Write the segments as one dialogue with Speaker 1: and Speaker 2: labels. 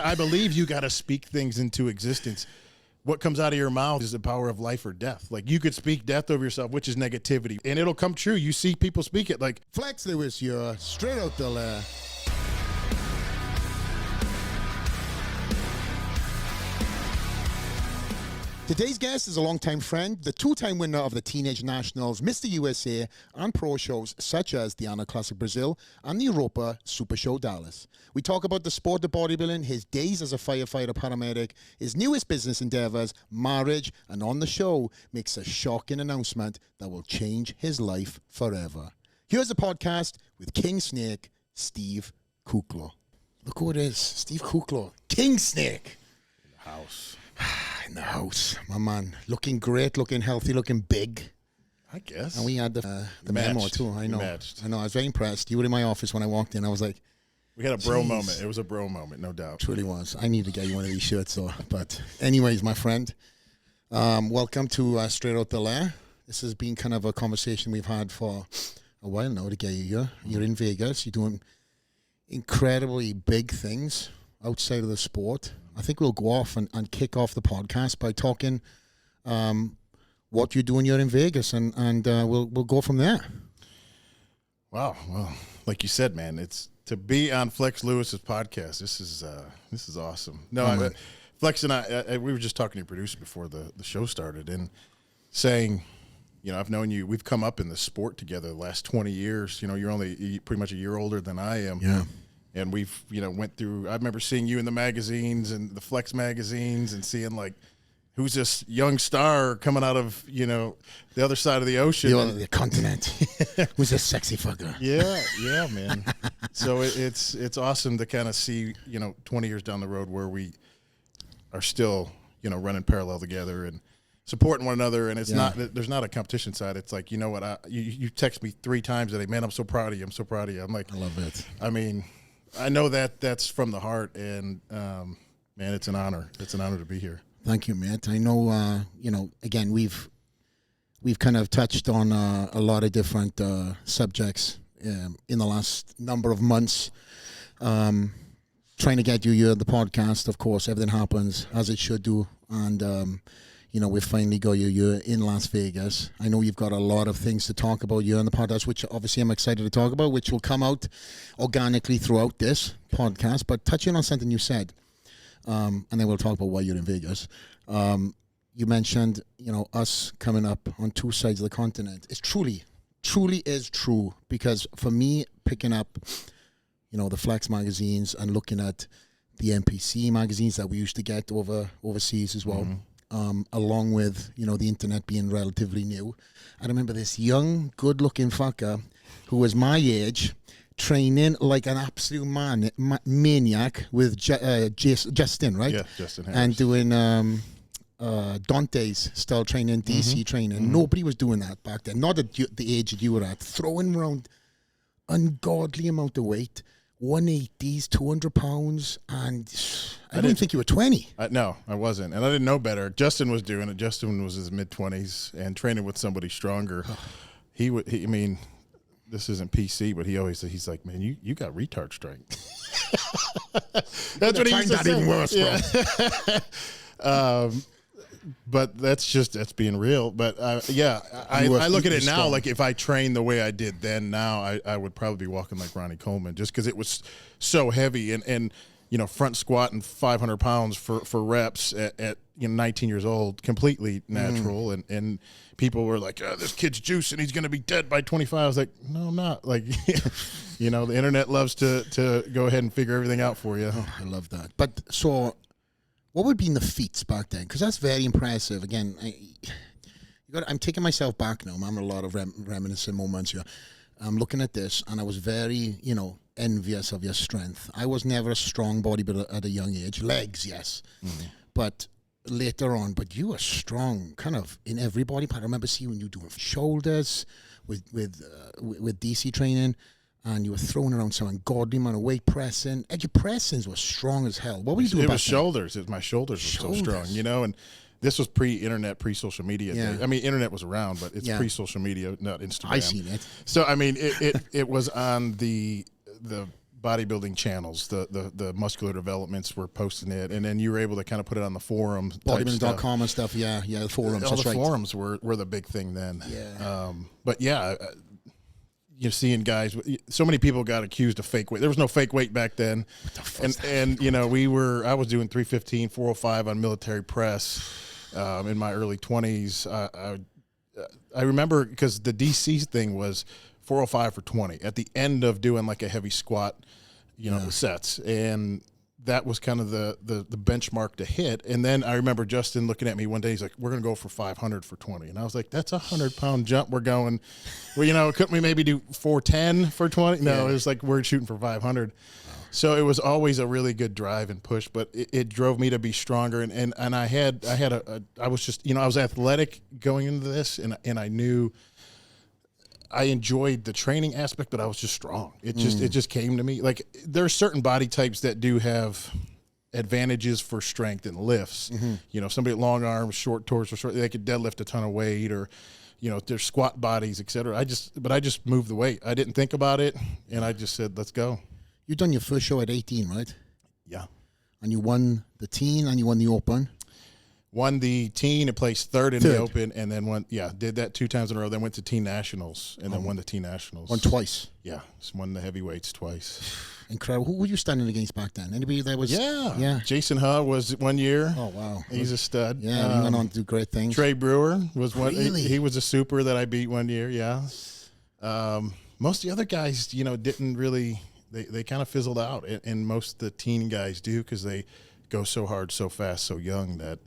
Speaker 1: I believe you got to speak things into existence. What comes out of your mouth is the power of life or death. Like, you could speak death over yourself, which is negativity, and it'll come true. You see people speak it. Like,
Speaker 2: Flex Lewis, you're straight out the lair. Today's guest is a longtime friend, the two-time winner of the Teenage Nationals, Mr. USA, and pro shows such as the Anna Classic Brazil and the Europa Super Show Dallas. We talk about the sport of bodybuilding, his days as a firefighter paramedic, his newest business endeavors, marriage, and on the show makes a shocking announcement that will change his life forever. Here's a podcast with King Snake, Steve Kuclo. Look who it is, Steve Kuclo, King Snake.
Speaker 1: in the house.
Speaker 2: In the house, my man, looking great, looking healthy, looking big.
Speaker 1: I guess.
Speaker 2: And we had the memo too. I know. I know. I was very impressed. You were in my office when I walked in. I was like,
Speaker 1: we had a bro moment. It was a bro moment, no doubt.
Speaker 2: Truly was. I need to get you one of these shirts, though. But anyways, my friend, welcome to Straight Outta The Lair. This has been kind of a conversation we've had for a while now to get you here. You're in Vegas. You're doing incredibly big things outside of the sport. I think we'll go off and kick off the podcast by talking what you're doing here in Vegas, and we'll go from there.
Speaker 1: Wow. Well, like you said, man, it's to be on Flex Lewis's podcast. This is awesome. No, Flex and I we were just talking to your producer before the show started and saying, you know, I've known you. We've come up in the sport together the last 20 years. You know, you're only pretty much a year older than I am.
Speaker 2: Yeah.
Speaker 1: And we've, went through, I remember seeing you in the magazines and the Flex magazines and seeing, like, who's this young star coming out of, the other side of the ocean.
Speaker 2: The continent. Who's this sexy fucker?
Speaker 1: Yeah, man. So it's awesome to kind of see, 20 years down the road where we are still, running parallel together and supporting one another. And it's there's not a competition side. It's like, you know what, you text me 3 times today, man, I'm so proud of you. I'm so proud of you. I'm like,
Speaker 2: I love it.
Speaker 1: I mean, I know that's from the heart, and man, it's an honor. It's an honor to be here.
Speaker 2: Thank you, Matt. I know, again, we've kind of touched on a lot of different subjects in the last number of months. Trying to get you here, the podcast, of course, everything happens as it should do, and we've finally got you here in Las Vegas. I know you've got a lot of things to talk about here on the podcast, which obviously I'm excited to talk about, which will come out organically throughout this podcast. But touching on something you said, and then we'll talk about why you're in Vegas. You mentioned, us coming up on 2 sides of the continent. It's truly is true, because for me, picking up, the Flex magazines and looking at the NPC magazines that we used to get overseas as well. Mm-hmm. Along with, the internet being relatively new. I remember this young, good-looking fucker who was my age, training like an absolute maniac with Justin, right?
Speaker 1: Yeah, Justin Harris.
Speaker 2: And doing Dante's style training, DC training. Mm-hmm. Nobody was doing that back then. Not at the age that you were at. Throwing around ungodly amount of weight. 180s, 200 pounds, and I didn't think you were 20.
Speaker 1: No, I wasn't, and I didn't know better. Justin was doing it. Justin was his mid-20s and training with somebody stronger. I mean, this isn't PC, but he always said, he's like, man, you got retard strength. That's what he used to say.
Speaker 2: Even worse,
Speaker 1: bro. But that's being real. But I look at it now, like if I trained the way I did then, now I would probably be walking like Ronnie Coleman, just because it was so heavy and front squatting 500 pounds for reps at 19 years old, completely natural. And people were like, oh, this kid's juicing, he's going to be dead by 25. I was like, no, I'm not. Like, the internet loves to go ahead and figure everything out for you.
Speaker 2: Oh, I love that. But so what would be in the feats back then? Because that's very impressive. Again, I'm taking myself back now. I'm having a lot of reminiscent moments here. I'm looking at this, and I was very, envious of your strength. I was never a strong bodybuilder at a young age. Legs, yes. Mm-hmm. But later on, you were strong kind of in every body part. I remember seeing you doing shoulders with DC training, and you were throwing around some ungodly amount of weight pressing. And your pressings were strong as hell. What were you doing?
Speaker 1: It was shoulders. My shoulders were so strong, and this was pre-internet, pre-social media.
Speaker 2: Yeah.
Speaker 1: I mean, internet was around, but it's pre-social media, not Instagram.
Speaker 2: I seen it.
Speaker 1: So I mean, it was on the bodybuilding channels. The muscular developments were posting it, and then you were able to kind of put it on the forum.
Speaker 2: Bodybuilding.com and stuff. Yeah, the forums.
Speaker 1: All the forums were the big thing then.
Speaker 2: Yeah.
Speaker 1: But yeah, you're seeing guys. So many people got accused of fake weight. There was no fake weight back then, and you know I was doing 315, 405 on military press in my early 20s. I remember because the DC thing was 405 for 20 at the end of doing like a heavy squat, sets, and that was kind of the benchmark to hit. And then I remember Justin looking at me one day. He's like, "We're going to go for 500 for 20." And I was like, "That's a 100-pound jump. We're going, well, couldn't we maybe do 410 for 20?" No, it was like we're shooting for 500. So it was always a really good drive and push, but it drove me to be stronger. And I was athletic going into this, and I knew I enjoyed the training aspect, but I was just strong. It just came to me. Like, there are certain body types that do have advantages for strength and lifts. Mm-hmm. Somebody with long arms, short torso, they could deadlift a ton of weight, or their squat bodies, etc. I just moved the weight. I didn't think about it, and I just said, "Let's go."
Speaker 2: You done your first show at 18, right?
Speaker 1: Yeah.
Speaker 2: And you won the teen and you won the open.
Speaker 1: Won the teen and placed third in the open, and then did that 2 times in a row. Then went to teen nationals, and then won the teen nationals.
Speaker 2: Won twice.
Speaker 1: Yeah, just won the heavyweights twice.
Speaker 2: Incredible. Who were you standing against back then? Anybody that was?
Speaker 1: Yeah. Jason Huh was 1 year.
Speaker 2: Oh wow,
Speaker 1: he's a stud.
Speaker 2: Yeah, he went on to do great things.
Speaker 1: Trey Brewer was one.
Speaker 2: Really?
Speaker 1: He was a super that I beat 1 year. Yeah. Most of the other guys, didn't really. They kind of fizzled out, and most of the teen guys do because they go so hard, so fast, so young that.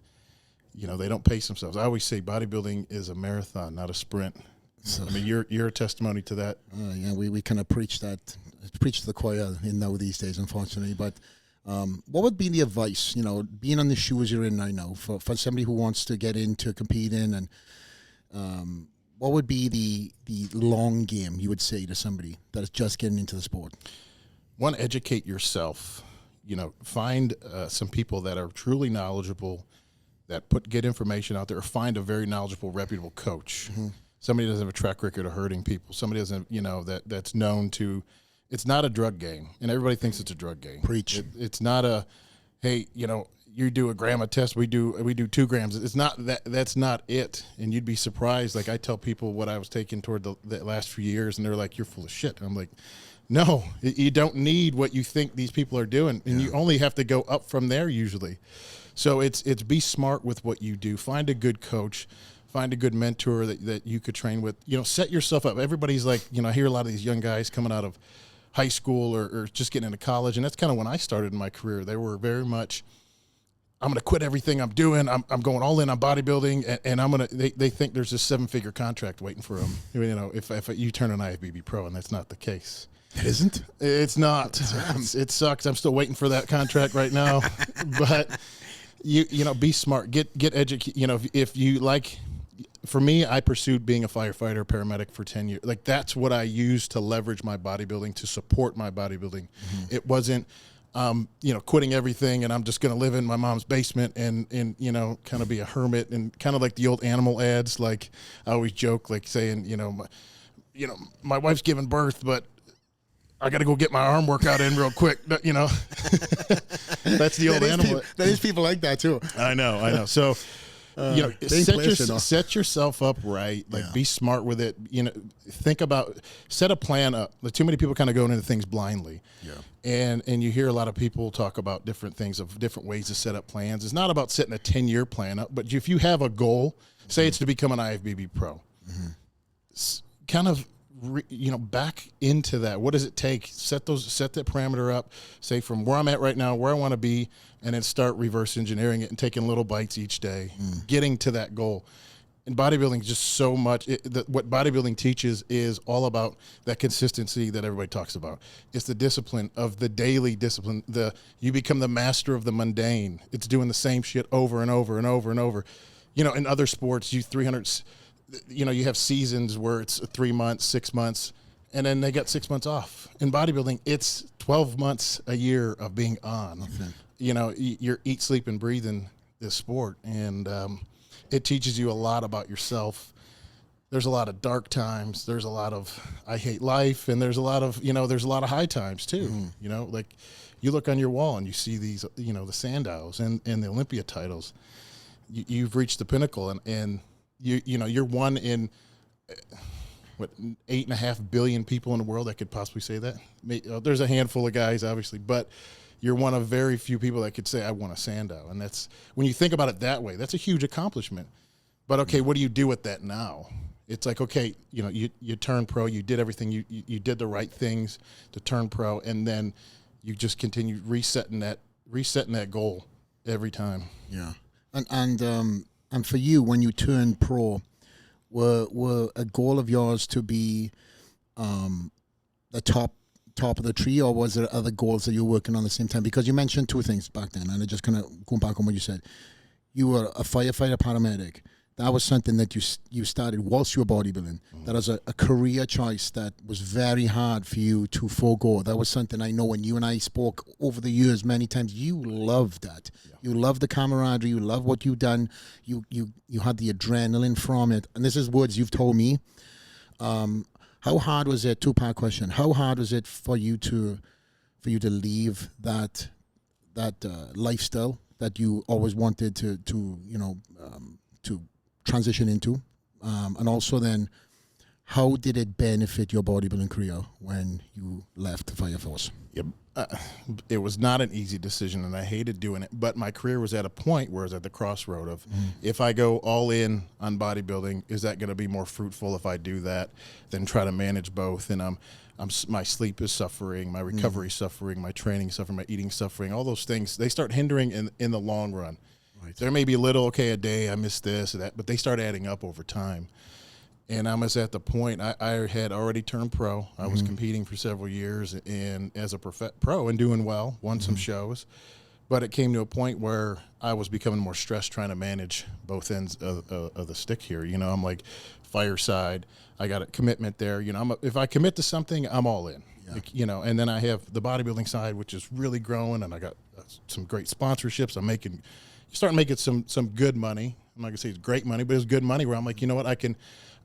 Speaker 1: They don't pace themselves. I always say bodybuilding is a marathon, not a sprint. So, I mean, you're a testimony to that.
Speaker 2: Yeah, we kind of preach to the choir these days, unfortunately. But what would be the advice, being on the shoes you're in right now, for somebody who wants to get into competing, and what would be the long game you would say to somebody that is just getting into the sport?
Speaker 1: One, educate yourself. Find some people that are truly knowledgeable, that get information out there, or find a very knowledgeable, reputable coach. Mm-hmm. Somebody doesn't have a track record of hurting people. Somebody doesn't, that's known to. It's not a drug game, and everybody thinks it's a drug game.
Speaker 2: Preach.
Speaker 1: It's not a, hey, you do a gram of test, we do 2 grams. It's not that. That's not it. And you'd be surprised. Like, I tell people what I was taking toward the last few years, and they're like, "You're full of shit." And I'm like, no, you don't need what you think these people are doing, and you only have to go up from there usually. So it's be smart with what you do. Find a good coach, find a good mentor that you could train with. Set yourself up. Everybody's like, I hear a lot of these young guys coming out of high school or just getting into college, and that's kind of when I started in my career. They were very much, I'm going to quit everything I'm doing. I'm going all in on bodybuilding, and I'm going to. They think there's a 7-figure contract waiting for them. If you turn an IFBB pro, and that's not the case.
Speaker 2: It isn't?
Speaker 1: It's not. It sucks. I'm still waiting for that contract right now. But be smart. Get educated. If you like, for me, I pursued being a firefighter, paramedic for 10 years. Like, that's what I used to leverage my bodybuilding, to support my bodybuilding. Mm-hmm. It wasn't, quitting everything and I'm just going to live in my mom's basement and kind of be a hermit, and kind of like the old animal ads. Like, I always joke, like saying, my wife's giving birth, but I got to go get my arm workout in real quick. That's the old animal.
Speaker 2: There's people like that too.
Speaker 1: I know. So, set yourself up right. Like, be smart with it. Set a plan up. Like, too many people kind of go into things blindly. Yeah. And you hear a lot of people talk about different things, of different ways to set up plans. It's not about setting a 10-year plan up, but if you have a goal, say it's to become an IFBB pro, kind of, back into that. What does it take? Set that parameter up. Say, from where I'm at right now, where I want to be, and then start reverse engineering it and taking little bites each day, getting to that goal. And bodybuilding is just so much. What bodybuilding teaches is all about that consistency that everybody talks about. It's the discipline of the daily discipline. You become the master of the mundane. It's doing the same shit over and over and over and over. In other sports, you have seasons where it's 3 months, 6 months, and then they got 6 months off. In bodybuilding, it's 12 months a year of being on. Okay. You're eat, sleep, and breathing this sport, and it teaches you a lot about yourself. there's a lot of dark times. There's a lot of I hate life, and there's a lot of there's a lot of high times too. Like you look on your wall and you see these the Sandows and the Olympia titles. You've reached the pinnacle, and you're one in what 8.5 billion people in the world that could possibly say that. There's a handful of guys, obviously, but you're one of very few people that could say I won a Sandow, and that's when you think about it that way. That's a huge accomplishment. But okay, what do you do with that now? It's like, okay, you turn pro, you did everything, you did the right things to turn pro, and then you just continue resetting that goal every time.
Speaker 2: Yeah, and for you, when you turned pro, were a goal of yours to be the top of the tree, or was there other goals that you were working on the same time? Because you mentioned two things back then, and I just kind of going back on what you said. You were a firefighter paramedic. That was something that you started whilst you were bodybuilding. That was a career choice that was very hard for you to forego. That was something I know when you and I spoke over the years many times. You loved that. Yeah. You loved the camaraderie. You loved what you've done. You had the adrenaline from it. And this is words you've told me. How hard was it? Two-part question. How hard was it for you to leave that lifestyle that you always wanted to transition into, and also then how did it benefit your bodybuilding career when you left the Fire Force?
Speaker 1: Yep. It was not an easy decision, and I hated doing it, but my career was at a point where I was at the crossroad of if I go all in on bodybuilding, is that going to be more fruitful if I do that than try to manage both? And my sleep is suffering, my recovery is suffering, my training suffering, my eating suffering, all those things, they start hindering in the long run. Right. There may be a little, a day I missed this or that, but they start adding up over time. And I was at the point, I had already turned pro. I was competing for several years and as a pro and doing well, won some shows. But it came to a point where I was becoming more stressed trying to manage both ends of the stick here. I'm like fireside. I got a commitment there. If I commit to something, I'm all in. Yeah. And then I have the bodybuilding side, which is really growing, and I got some great sponsorships. You start making some good money. I'm not gonna say it's great money, but it's good money where I'm like, you know what,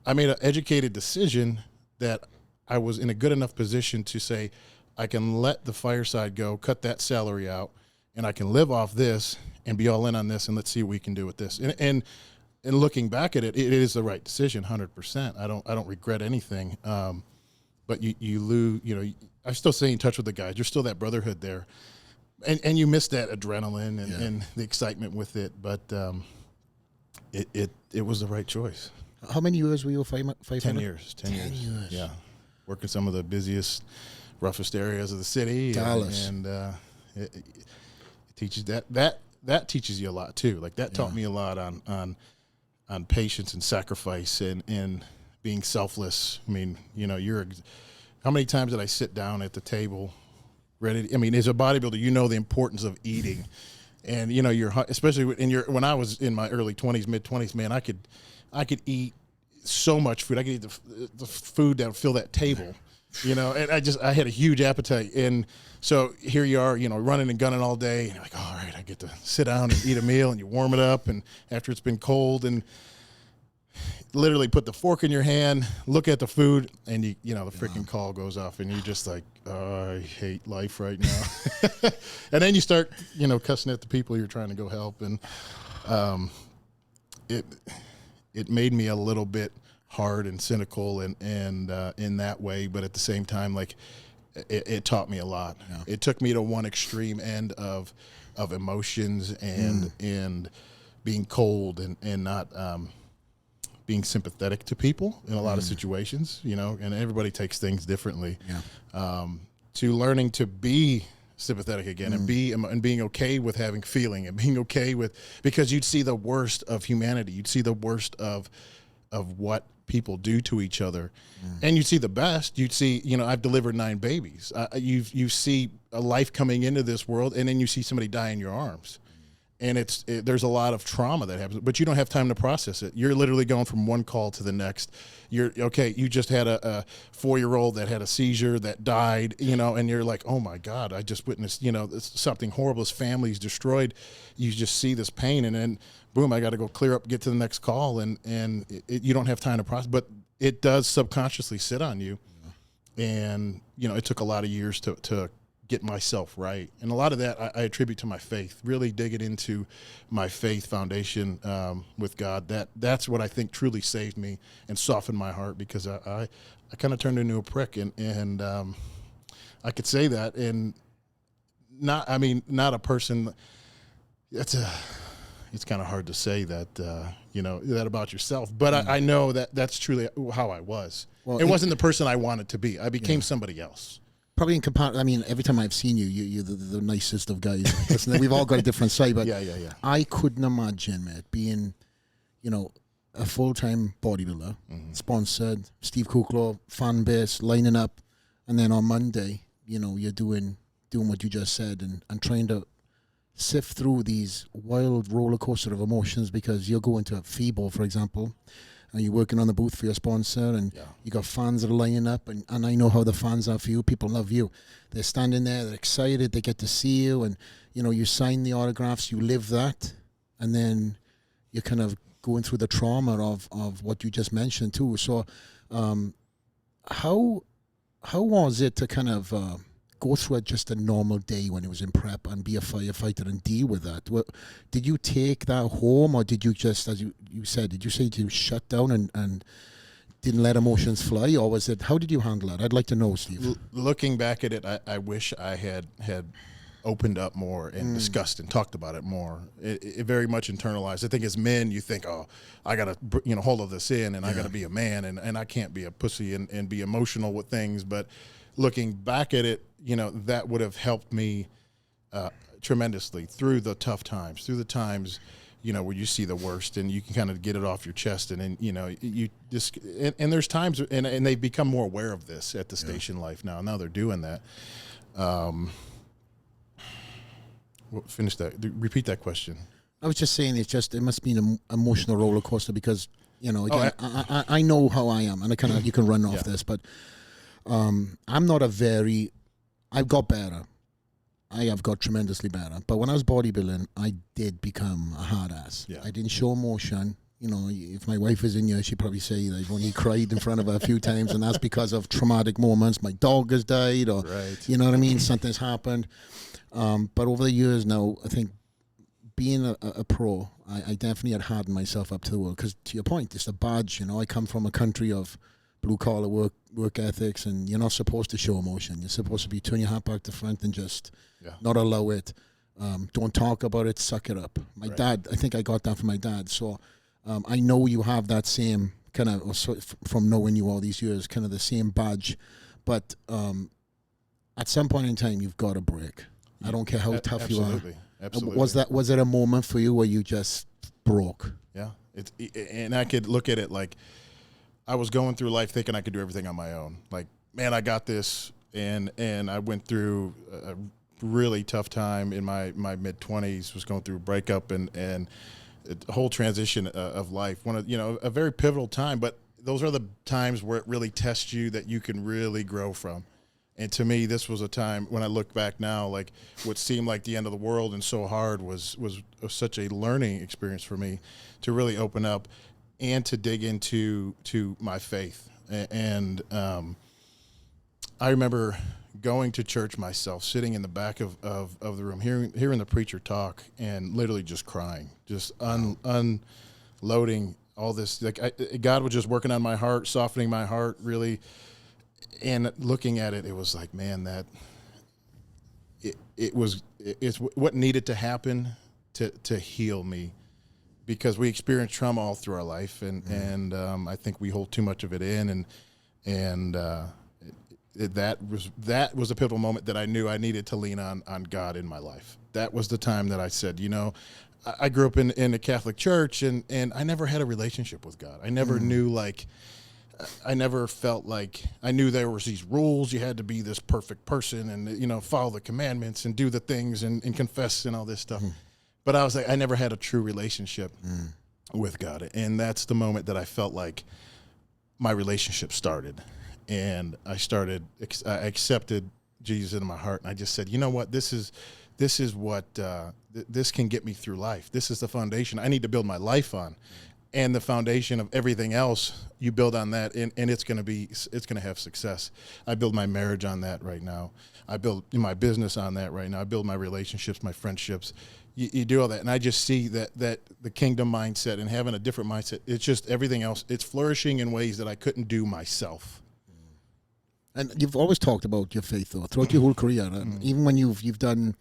Speaker 1: I made an educated decision that I was in a good enough position to say, I can let the fireside go, cut that salary out, and I can live off this and be all in on this, and let's see what we can do with this. And looking back at it, it is the right decision, 100%. I don't regret anything. But you lose, I still stay in touch with the guys. There's still that brotherhood there. And you miss that adrenaline and the excitement with it, but it was the right choice.
Speaker 2: How many years were you a firefighter?
Speaker 1: 10 years. 10 years. Yeah. Working some of the busiest, roughest areas of the city.
Speaker 2: Dallas.
Speaker 1: And it teaches that teaches you a lot too. Like that taught me a lot on patience and sacrifice and being selfless. I mean, how many times did I sit down at the table ready? As a bodybuilder, the importance of eating, and especially when I was in my early 20s, mid 20s, man, I could eat so much food. I could eat the food that would fill that table, and I had a huge appetite. And so here you are, running and gunning all day, and you're like, all right, I get to sit down and eat a meal, and you warm it up, and after it's been cold, and literally put the fork in your hand, look at the food, and the freaking call goes off, and you're just like, oh, I hate life right now. And then you start, cussing at the people you're trying to go help, and it made me a little bit hard and cynical and in that way, but at the same time, like it taught me a lot. Yeah. It took me to one extreme end of emotions and being cold and not being sympathetic to people in a lot of situations, and everybody takes things differently. Yeah. To learning to be sympathetic again and being okay with having feeling and being okay with, because you'd see the worst of humanity. You'd see the worst of what people do to each other, and you'd see the best. You'd see, I've delivered 9 babies. You see a life coming into this world, and then you see somebody die in your arms. and there's a lot of trauma that happens, but you don't have time to process it. You're literally going from one call to the next. You just had a 4-year-old that had a seizure that died, and you're like, oh my God, I just witnessed, something horrible. His family's destroyed. You just see this pain, and then boom, I got to go clear up, get to the next call, and you don't have time to process, but it does subconsciously sit on you. And, it took a lot of years to get myself right. And a lot of that I attribute to my faith, really digging into my faith foundation with God. That's what I think truly saved me and softened my heart, because I kind of turned into a prick. And I could say that, and not a person, it's kind of hard to say that, that about yourself. But I know that's truly how I was. Well, it wasn't the person I wanted to be. I became somebody else.
Speaker 2: Probably every time I've seen you, you're the nicest of guys. Listen, we've all got a different side, but
Speaker 1: yeah.
Speaker 2: I couldn't imagine, man, being, a full-time bodybuilder, sponsored, Steve Kuclo, fan base, lining up, and then on Monday, you're doing what you just said and trying to sift through these wild roller coaster of emotions, because you're going to FIBO, for example, and you're working on the booth for your sponsor, and you got fans that are lining up, and I know how the fans are for you. People love you. They're standing there, they're excited, they get to see you, and you sign the autographs, you live that, and then you're kind of going through the trauma of what you just mentioned too. So how was it to kind of go through just a normal day when it was in prep and be a firefighter and deal with that? Did you take that home, or did you just, as you said, did you say you shut down and didn't let emotions fly, or was it, how did you handle it? I'd like to know, Steve.
Speaker 1: Looking back at it, I wish I had opened up more and discussed and talked about it more. It very much internalized. I think as men, you think, oh, I got to hold all this in, and I got to be a man, and I can't be a pussy and be emotional with things. But looking back at it, that would have helped me tremendously through the tough times, through the times, where you see the worst, and you can kind of get it off your chest. And then, you just, and there's times, and they've become more aware of this at the station life now. Now they're doing that. Finish that. Repeat that question.
Speaker 2: I was just saying, it must be an emotional roller coaster, because, again, I know how I am, and you can run off this, but I'm not I've got better. I have got tremendously better. But when I was bodybuilding, I did become a hard ass. Yeah. I didn't show emotion. If my wife was in here, she'd probably say I've only cried in front of her a few times, and that's because of traumatic moments. My dog has died, or, you know what I mean? Something's happened. But over the years now, I think being a pro, I definitely had hardened myself up to the world. Because to your point, it's a badge. I come from a country of blue-collar work ethics, and you're not supposed to show emotion. You're supposed to be turn your hat back to front and just not allow it. Don't talk about it, suck it up. My dad, I think I got that from my dad. So I know you have that same kind of, from knowing you all these years, kind of the same badge. But at some point in time, you've got to break. I don't care how tough you are.
Speaker 1: Absolutely.
Speaker 2: Was it a moment for you where you just broke?
Speaker 1: Yeah. And I could look at it like, I was going through life thinking I could do everything on my own. Like, man, I got this. And I went through a really tough time in my mid-20s, was going through a breakup and a whole transition of life. A very pivotal time, but those are the times where it really tests you that you can really grow from. And to me, this was a time when I look back now, like what seemed like the end of the world and so hard was such a learning experience for me to really open up and to dig into my faith. And I remember going to church myself, sitting in the back of the room, hearing the preacher talk, and literally just crying, just unloading all this. Like God was just working on my heart, softening my heart, really. And looking at it, it was like, man, it's what needed to happen to heal me. Because we experience trauma all through our life, and I think we hold too much of it in, and that was a pivotal moment that I knew I needed to lean on God in my life. That was the time that I said, I grew up in a Catholic church, and I never had a relationship with God. I never knew, I never felt like I knew there was these rules. You had to be this perfect person and, follow the commandments and do the things and confess and all this stuff. But I was like, I never had a true relationship with God. And that's the moment that I felt like my relationship started. And I accepted Jesus into my heart. And I just said, you know what, this is what, this can get me through life. This is the foundation I need to build my life on. And the foundation of everything else, you build on that, and it's going to have success. I build my marriage on that right now. I build my business on that right now. I build my relationships, my friendships. You do all that, and I just see that the kingdom mindset and having a different mindset, it's just everything else. It's flourishing in ways that I couldn't do myself.
Speaker 2: And you've always talked about your faith, though, throughout your whole career. Even when you've done,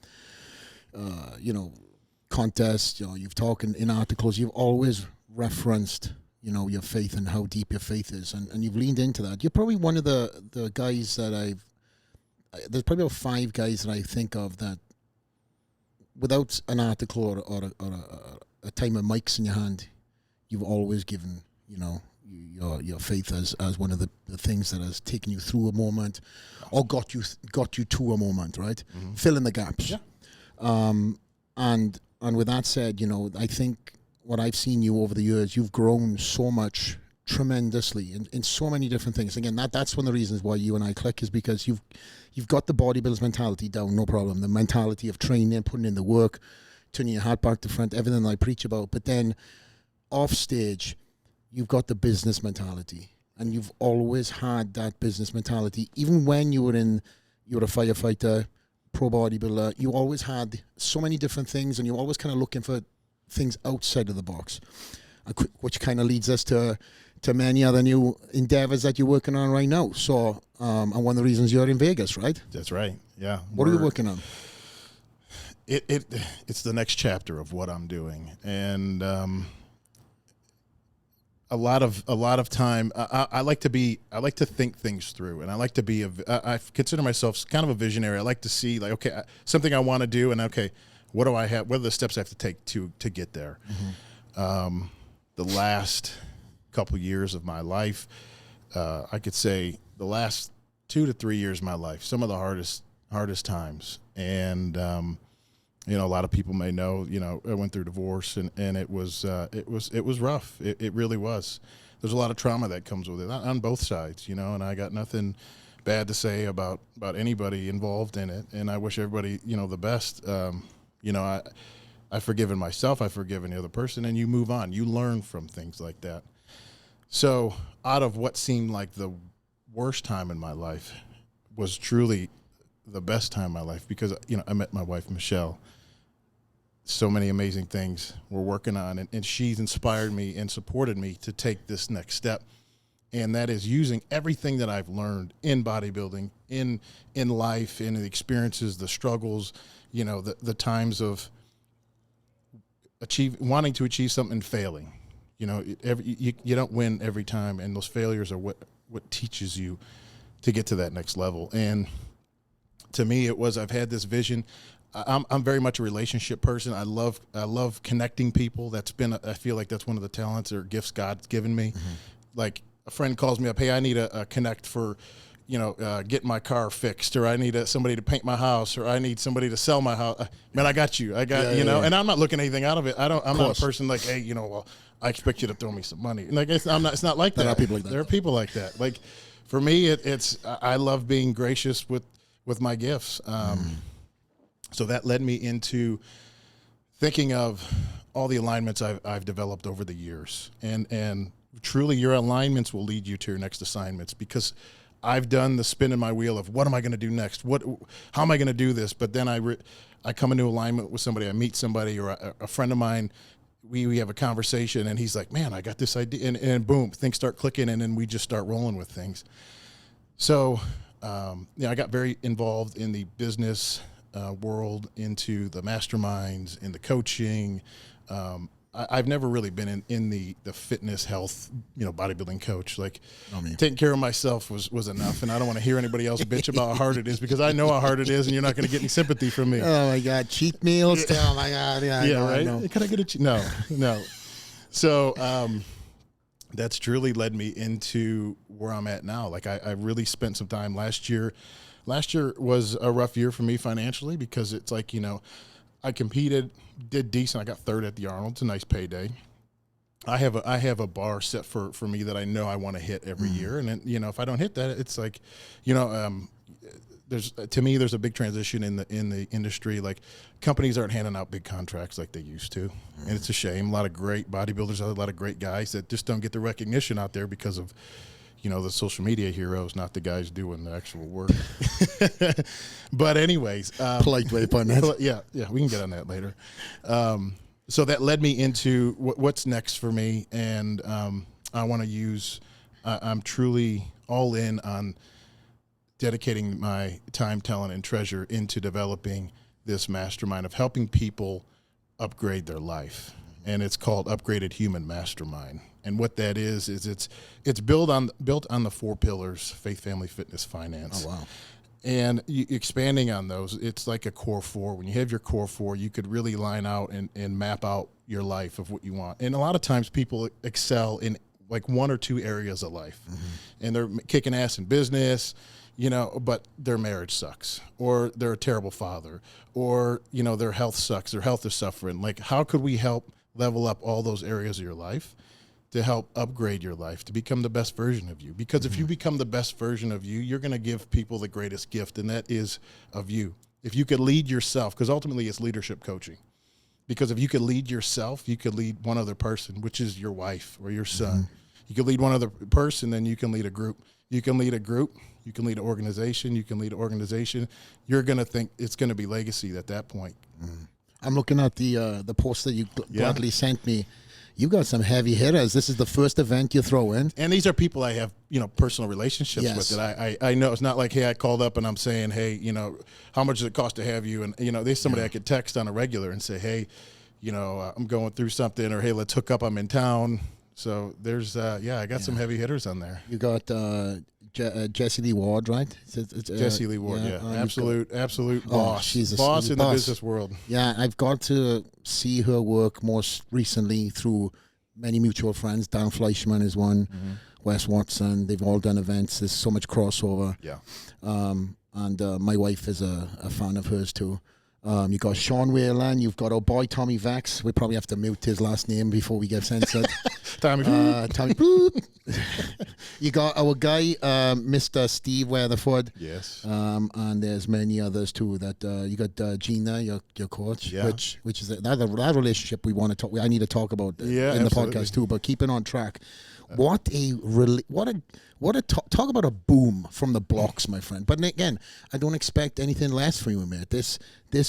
Speaker 2: contests, you've talked in articles, you've always referenced, your faith and how deep your faith is, and you've leaned into that. You're probably one of the guys that there's probably about 5 guys that I think of that, without an article or a time of mics in your hand, you've always given, your faith as one of the things that has taken you through a moment or got you to a moment, right? Mm-hmm. Fill in the gaps. Yeah. And with that said, I think what I've seen you over the years, you've grown so much tremendously in so many different things. Again, that's one of the reasons why you and I click, is because you've got the bodybuilder's mentality down, no problem. The mentality of training, putting in the work, turning your heart back to front, everything I preach about. But then off stage, you've got the business mentality, and you've always had that business mentality. Even when you were a firefighter, pro bodybuilder, you always had so many different things, and you're always kind of looking for things outside of the box, which kind of leads us to many other new endeavors that you're working on right now. So, and one of the reasons you're in Vegas, right?
Speaker 1: That's right. Yeah.
Speaker 2: What are you working on?
Speaker 1: It's the next chapter of what I'm doing, and a lot of time. I like to think things through, and I like to be I consider myself kind of a visionary. I like to see, like, okay, something I want to do, and okay, what do I have? What are the steps I have to take to get there? Mm-hmm. The last couple years of my life, I could say the last 2 to 3 years of my life, some of the hardest times. And, a lot of people may know, I went through divorce, and it was rough. It really was. There's a lot of trauma that comes with it on both sides, and I got nothing bad to say about anybody involved in it. And I wish everybody, the best. I've forgiven myself, I've forgiven the other person, and you move on. You learn from things like that. So out of what seemed like the worst time in my life was truly the best time in my life, because, I met my wife, Michelle. So many amazing things we're working on, and she's inspired me and supported me to take this next step. And that is using everything that I've learned in bodybuilding, in life, in the experiences, the struggles, the times of wanting to achieve something and failing. You don't win every time, and those failures are what teaches you to get to that next level. And to me, I've had this vision. I'm very much a relationship person. I love connecting people. I feel like that's one of the talents or gifts God's given me. Mm-hmm. Like, a friend calls me up, hey, I need a connect for, get my car fixed, or I need somebody to paint my house, or I need somebody to sell my house. Man, I got you. And I'm not looking anything out of it. I'm not a person like, hey, well, I expect you to throw me some money. Like, it's not like that.
Speaker 2: There are people like that.
Speaker 1: There are people like that. Like, for me, I love being gracious with my gifts. So that led me into thinking of all the alignments I've developed over the years, and truly, your alignments will lead you to your next assignments, because I've done the spin in my wheel of what am I going to do next? How am I going to do this? But then I come into alignment with somebody. I meet somebody, or a friend of mine. We have a conversation, and he's like, man, I got this idea. And boom, things start clicking, and then we just start rolling with things. So, I got very involved in the business world, into the masterminds, in the coaching. I've never really been in the fitness, health, bodybuilding coach. Like, taking care of myself was enough, and I don't want to hear anybody else bitch about how hard it is, because I know how hard it is, and you're not going to get any sympathy from me.
Speaker 2: Oh my God, cheat meals! Oh my God,
Speaker 1: right? Can I get a cheat? No. So that's truly led me into where I'm at now. Like, I really spent some time last year. Last year was a rough year for me financially, because it's like, I competed, did decent. I got third at the Arnold. It's a nice payday. I have a bar set for me that I know I want to hit every year, and then, if I don't hit that, it's like, there's a big transition in the industry. Like, companies aren't handing out big contracts like they used to, and it's a shame. A lot of great bodybuilders, a lot of great guys that just don't get the recognition out there because of, the social media heroes, not the guys doing the actual work. But anyways,
Speaker 2: polite way of putting it.
Speaker 1: Yeah, we can get on that later. So that led me into what's next for me, and I want to use. I'm truly all in on dedicating my time, talent, and treasure into developing this mastermind of helping people upgrade their life, and it's called Upgraded Human Mastermind. And what that is it's built on the 4 pillars: faith, family, fitness, finance.
Speaker 2: Oh, wow.
Speaker 1: And expanding on those, it's like a core 4. When you have your core 4, you could really line out and map out your life of what you want. And a lot of times people excel in like 1 or 2 areas of life, and they're kicking ass in business, but their marriage sucks, or they're a terrible father, or, their health sucks, their health is suffering. Like, how could we help level up all those areas of your life to help upgrade your life, to become the best version of you? Because if you become the best version of you, you're going to give people the greatest gift, and that is of you. If you could lead yourself, because ultimately it's leadership coaching. Because if you could lead yourself, you could lead one other person, which is your wife or your son. You could lead one other person, then you can lead a group. You can lead a group. You can lead an organization. You can lead an organization. You're going to think it's going to be legacy at that point.
Speaker 2: I'm looking at the post that you gladly sent me. You got some heavy hitters. This is the first event you throw in.
Speaker 1: And these are people I have, personal relationships with that I know. It's not like, hey, I called up and I'm saying, hey, how much does it cost to have you? And, there's somebody I could text on a regular and say, hey, I'm going through something, or hey, let's hook up. I'm in town. So there's, I got some heavy hitters on there.
Speaker 2: You got Jesse Lee Ward, right?
Speaker 1: Jesse Lee Ward, absolute boss.
Speaker 2: She's
Speaker 1: boss
Speaker 2: she's
Speaker 1: in the business world.
Speaker 2: Yeah, I've got to see her work most recently through many mutual friends. Dan Fleischman is one, Wes Watson. They've all done events. There's so much crossover.
Speaker 1: Yeah.
Speaker 2: And my wife is a fan of hers too. You got Sean Whalen. You've got our boy Tommy Vex. We probably have to mute his last name before we get censored.
Speaker 1: Tommy.
Speaker 2: You got our guy, Mr. Steve Weatherford.
Speaker 1: Yes.
Speaker 2: And there's many others too. That you got Gina, your coach.
Speaker 1: Yeah.
Speaker 2: Which is that relationship we want to talk. I need to talk about in
Speaker 1: absolutely.
Speaker 2: the podcast too. But keeping on track. Talk about a boom from the blocks, my friend. But again, I don't expect anything less from you, mate. This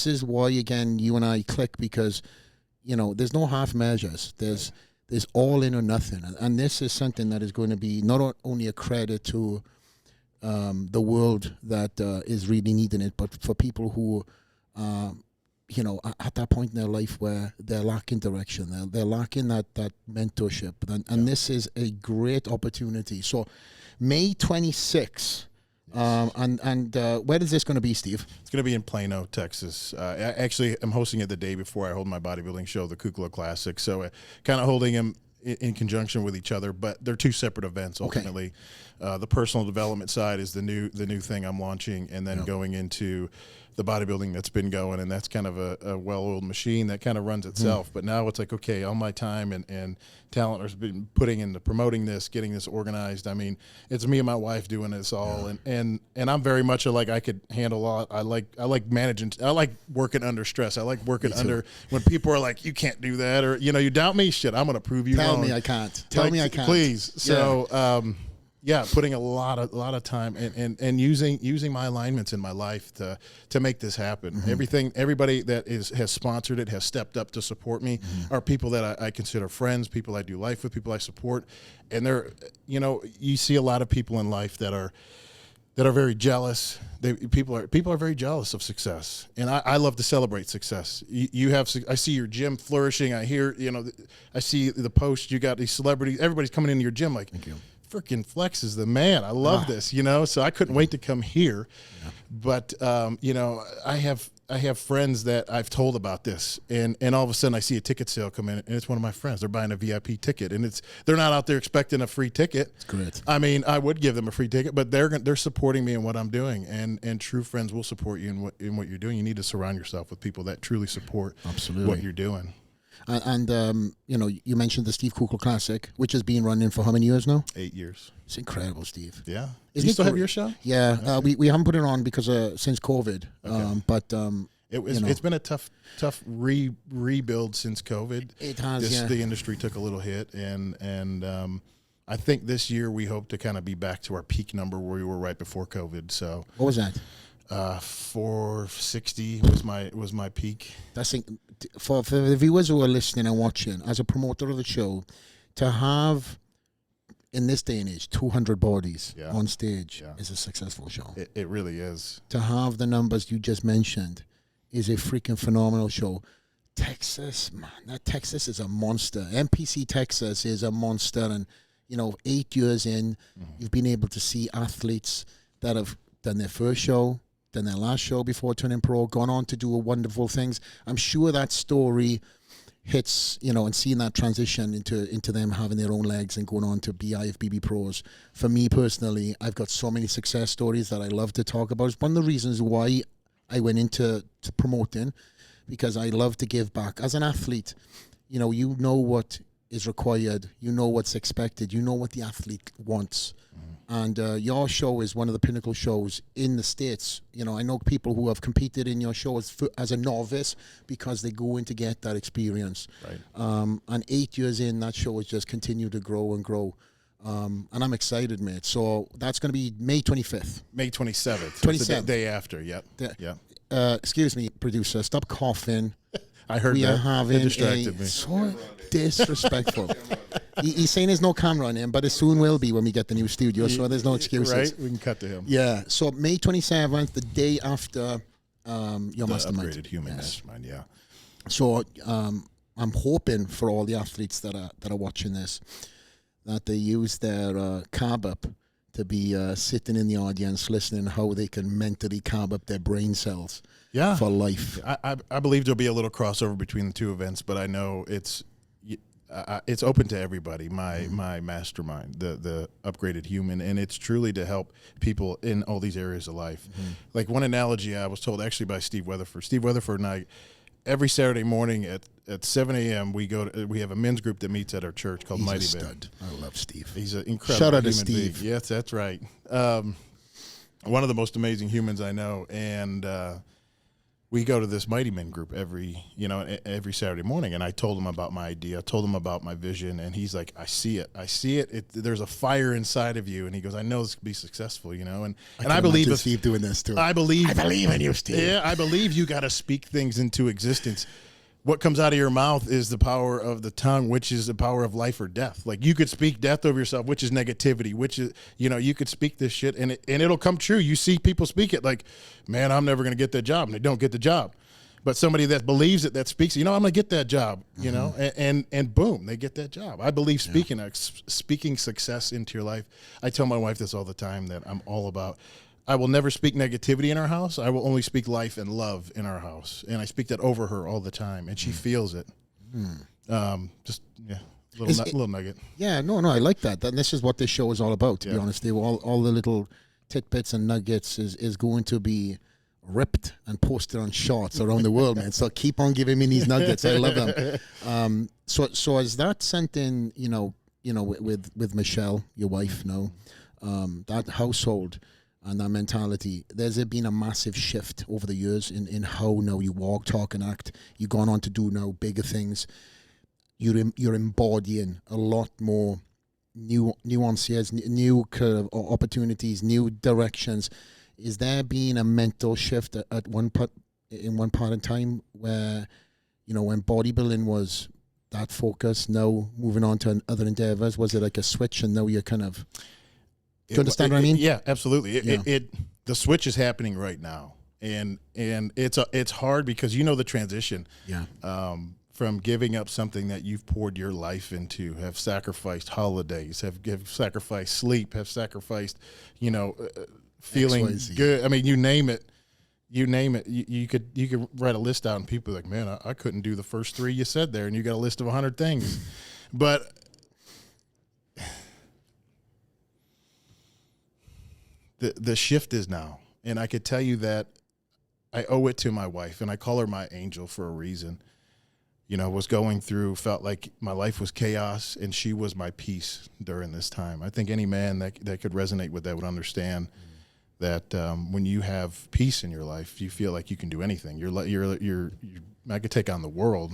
Speaker 2: is why, again, you and I click, because there's no half measures. There's all in or nothing, and this is something that is going to be not only a credit to the world that is really needing it, but for people who at that point in their life where they're lacking direction, they're lacking that mentorship, and this is a great opportunity. So May 26th, and where is this going to be, Steve?
Speaker 1: It's going to be in Plano, Texas. I'm hosting it the day before I hold my bodybuilding show, the Kuclo Classic, so kind of holding them in conjunction with each other, but they're 2 separate events ultimately. Okay. The personal development side is the new thing I'm launching, and then going into the bodybuilding that's been going, and that's kind of a well-oiled machine that kind of runs itself. But now it's like, okay, all my time and talent has been putting into promoting this, getting this organized. I mean, it's me and my wife doing this all, and I'm very much I could handle a lot. I like managing. I like working under stress. I like working under when people are like, you can't do that, or you doubt me. Shit, I'm gonna prove you wrong.
Speaker 2: Tell me I can't. Tell me I can't.
Speaker 1: Please. So. Putting a lot of time and using my alignments in my life to make this happen. Everybody that has sponsored it, has stepped up to support me, are people that I consider friends, people I do life with, people I support. And they're, you see a lot of people in life that are very jealous. People are very jealous of success, and I love to celebrate success. I see your gym flourishing. I hear, I see the post. You got these celebrities. Everybody's coming into your gym like, thank you. Freaking Flex is the man. I love this, so I couldn't wait to come here. But I have friends that I've told about this, and all of a sudden I see a ticket sale come in, and it's one of my friends. They're buying a VIP ticket, and they're not out there expecting a free ticket.
Speaker 2: That's great.
Speaker 1: I mean, I would give them a free ticket, but they're supporting me in what I'm doing, and true friends will support you in what you're doing. You need to surround yourself with people that truly support what you're doing.
Speaker 2: And you know, you mentioned the Steve Kuclo Classic, which has been running for how many years now?
Speaker 1: 8 years.
Speaker 2: It's incredible, Steve.
Speaker 1: Yeah.
Speaker 2: Isn't
Speaker 1: Do you
Speaker 2: it
Speaker 1: still have your show?
Speaker 2: Yeah. Okay. We haven't put it on because since COVID.
Speaker 1: Okay.
Speaker 2: But
Speaker 1: it's been a tough rebuild since COVID.
Speaker 2: It has.
Speaker 1: The industry took a little hit, and I think this year we hope to kind of be back to our peak number where we were right before COVID. So
Speaker 2: what was that?
Speaker 1: 460 was my peak.
Speaker 2: That's for the viewers who are listening and watching. As a promoter of the show, to have in this day and age 200 bodies on stage is a successful show.
Speaker 1: It really is.
Speaker 2: To have the numbers you just mentioned is a freaking phenomenal show. Texas, man, that Texas is a monster. MPC Texas is a monster, and 8 years in, you've been able to see athletes that have done their first show, done their last show before turning pro, gone on to do wonderful things. I'm sure that story hits, and seeing that transition into them having their own legs and going on to be IFBB pros. For me personally, I've got so many success stories that I love to talk about. It's one of the reasons why I went into promoting, because I love to give back. As an athlete, you know what is required, you know what's expected, you know what the athlete wants. And your show is one of the pinnacle shows in the States. I know people who have competed in your show as a novice because they go in to get that experience.
Speaker 1: Right.
Speaker 2: And 8 years in, that show has just continued to grow and grow. And I'm excited, mate. So that's going to be May 25th.
Speaker 1: May 27th.
Speaker 2: 27th.
Speaker 1: The day after, yep.
Speaker 2: Yeah. Excuse me, producer. Stop coughing.
Speaker 1: I heard
Speaker 2: we
Speaker 1: that.
Speaker 2: Are having
Speaker 1: it distracted me.
Speaker 2: So disrespectful. He's saying there's no camera on him, but it soon will be when we get the new studio, so there's no excuses.
Speaker 1: Right? We can cut to him.
Speaker 2: Yeah. So May 27th, the day after your Mastermind.
Speaker 1: Upgraded Human Mastermind, yeah.
Speaker 2: So I'm hoping for all the athletes that are watching this, that they use their carb up to be sitting in the audience listening how they can mentally carb up their brain cells for life.
Speaker 1: I believe there'll be a little crossover between the two events, but I know it's open to everybody. My mastermind, the Upgraded Human, and it's truly to help people in all these areas of life. Like one analogy I was told actually by Steve Weatherford. Steve Weatherford and I, every Saturday morning at 7 a.m. we have a men's group that meets at our church called Mighty
Speaker 2: Stud. I love Steve.
Speaker 1: He's an incredible
Speaker 2: Shout out to
Speaker 1: human
Speaker 2: Steve.
Speaker 1: being. Yes, that's right. One of the most amazing humans I know, and we go to this Mighty Men group every Saturday morning, and I told him about my idea, I told him about my vision, and he's like, I see it. There's a fire inside of you, and he goes, I know this could be successful, and I believe
Speaker 2: Steve doing this too.
Speaker 1: I believe
Speaker 2: in you, Steve.
Speaker 1: Yeah, I believe you got to speak things into existence. What comes out of your mouth is the power of the tongue, which is the power of life or death. Like you could speak death over yourself, which is negativity, which is, you could speak this shit and it'll come true. You see people speak it like, man, I'm never going to get that job. And they don't get the job. But somebody that believes it, that speaks, I'm going to get that job, and boom, they get that job. I believe speaking success into your life. I tell my wife this all the time, that I'm all about, I will never speak negativity in our house. I will only speak life and love in our house. And I speak that over her all the time, and she feels it. Little nugget.
Speaker 2: Yeah, no, I like that. And this is what this show is all about, to be honest. All the little tidbits and nuggets is going to be ripped and posted on shorts around the world, man. So keep on giving me these nuggets. I love them. So is that something, with Michelle, your wife now, that household and that mentality, there's been a massive shift over the years in how now you walk, talk, and act. You've gone on to do now bigger things. You're embodying a lot more nuances, new kind of opportunities, new directions. Is there been a mental shift at one part in time where, when bodybuilding was that focus, now moving on to other endeavors? Was it like a switch and now you're kind of... Do you understand what I mean?
Speaker 1: Yeah, absolutely. The switch is happening right now, and it's hard because the transition. Yeah. From giving up something that you've poured your life into, have sacrificed holidays, have sacrificed sleep, have sacrificed, feeling
Speaker 2: XYZ.
Speaker 1: good. I mean, you name it. you name it, you could write a list out, and people are like, man, I couldn't do the first 3 you said there, and you got a list of 100 things. But the shift is now, and I could tell you that I owe it to my wife, and I call her my angel for a reason. You know, was going through, felt like my life was chaos, and she was my peace during this time. I think any man that could resonate with that would understand that when you have peace in your life, you feel like you can do anything. I could take on the world.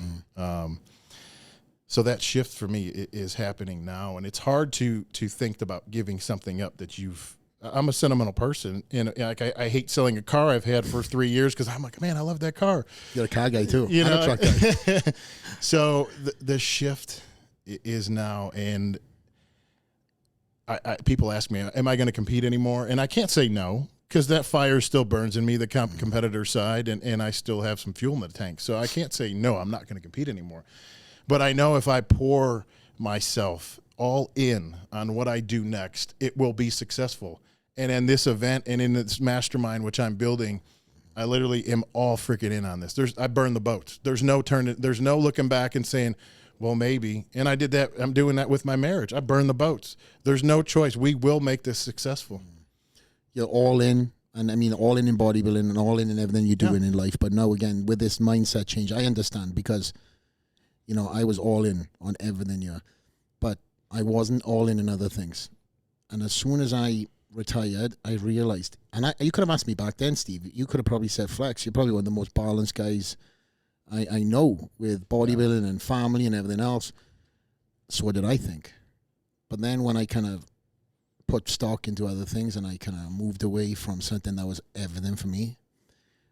Speaker 1: So that shift for me is happening now, and it's hard to think about giving something up that you've. I'm a sentimental person, and like I hate selling a car I've had for 3 years because I'm like, man, I love that car.
Speaker 2: You're a car guy too.
Speaker 1: You know,
Speaker 2: a truck guy.
Speaker 1: So the shift is now, and people ask me, am I going to compete anymore? And I can't say no, because that fire still burns in me, the competitor side, and I still have some fuel in the tank. So I can't say no, I'm not going to compete anymore. But I know if I pour myself all in on what I do next, it will be successful. And in this event and in this mastermind, which I'm building, I literally am all freaking in on this. I burn the boats. There's no looking back and saying, well, maybe. And I did that. I'm doing that with my marriage. I burn the boats. There's no choice. We will make this successful.
Speaker 2: You're all in. And I mean, all in bodybuilding and all in everything you're doing in life. But now again, with this mindset change, I understand, because, you know, I was all in on everything here, but I wasn't all in other things. And as soon as I retired, I realized, and you could have asked me back then, Steve, you could have probably said, Flex, you're probably one of the most balanced guys I know with bodybuilding and family and everything else. So did I think. But then when I kind of put stock into other things and I kind of moved away from something that was everything for me,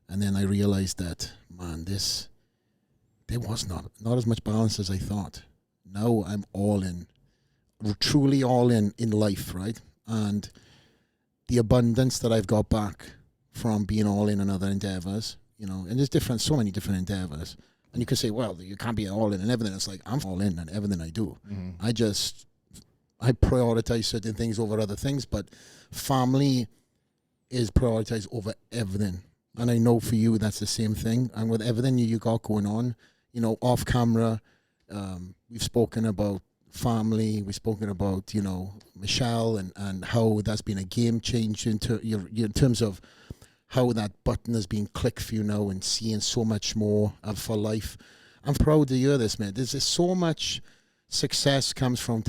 Speaker 2: and then I realized that, man, there was not as much balance as I thought. Now I'm all in, truly all in life, right? And the abundance that I've got back from being all in other endeavors, you know, and there's so many different endeavors. And you could say, well, you can't be all in everything. It's like, I'm all in on everything I do. Mm-hmm. I prioritize certain things over other things, but family is prioritized over everything. And I know for you, that's the same thing. And with everything you got going on, you know, off camera, we've spoken about family, we've spoken about, you know, Michelle and how that's been a game changer in terms of how that button has been clicked for you now and seeing so much more for life. I'm proud to hear this, man. There's just so much success comes from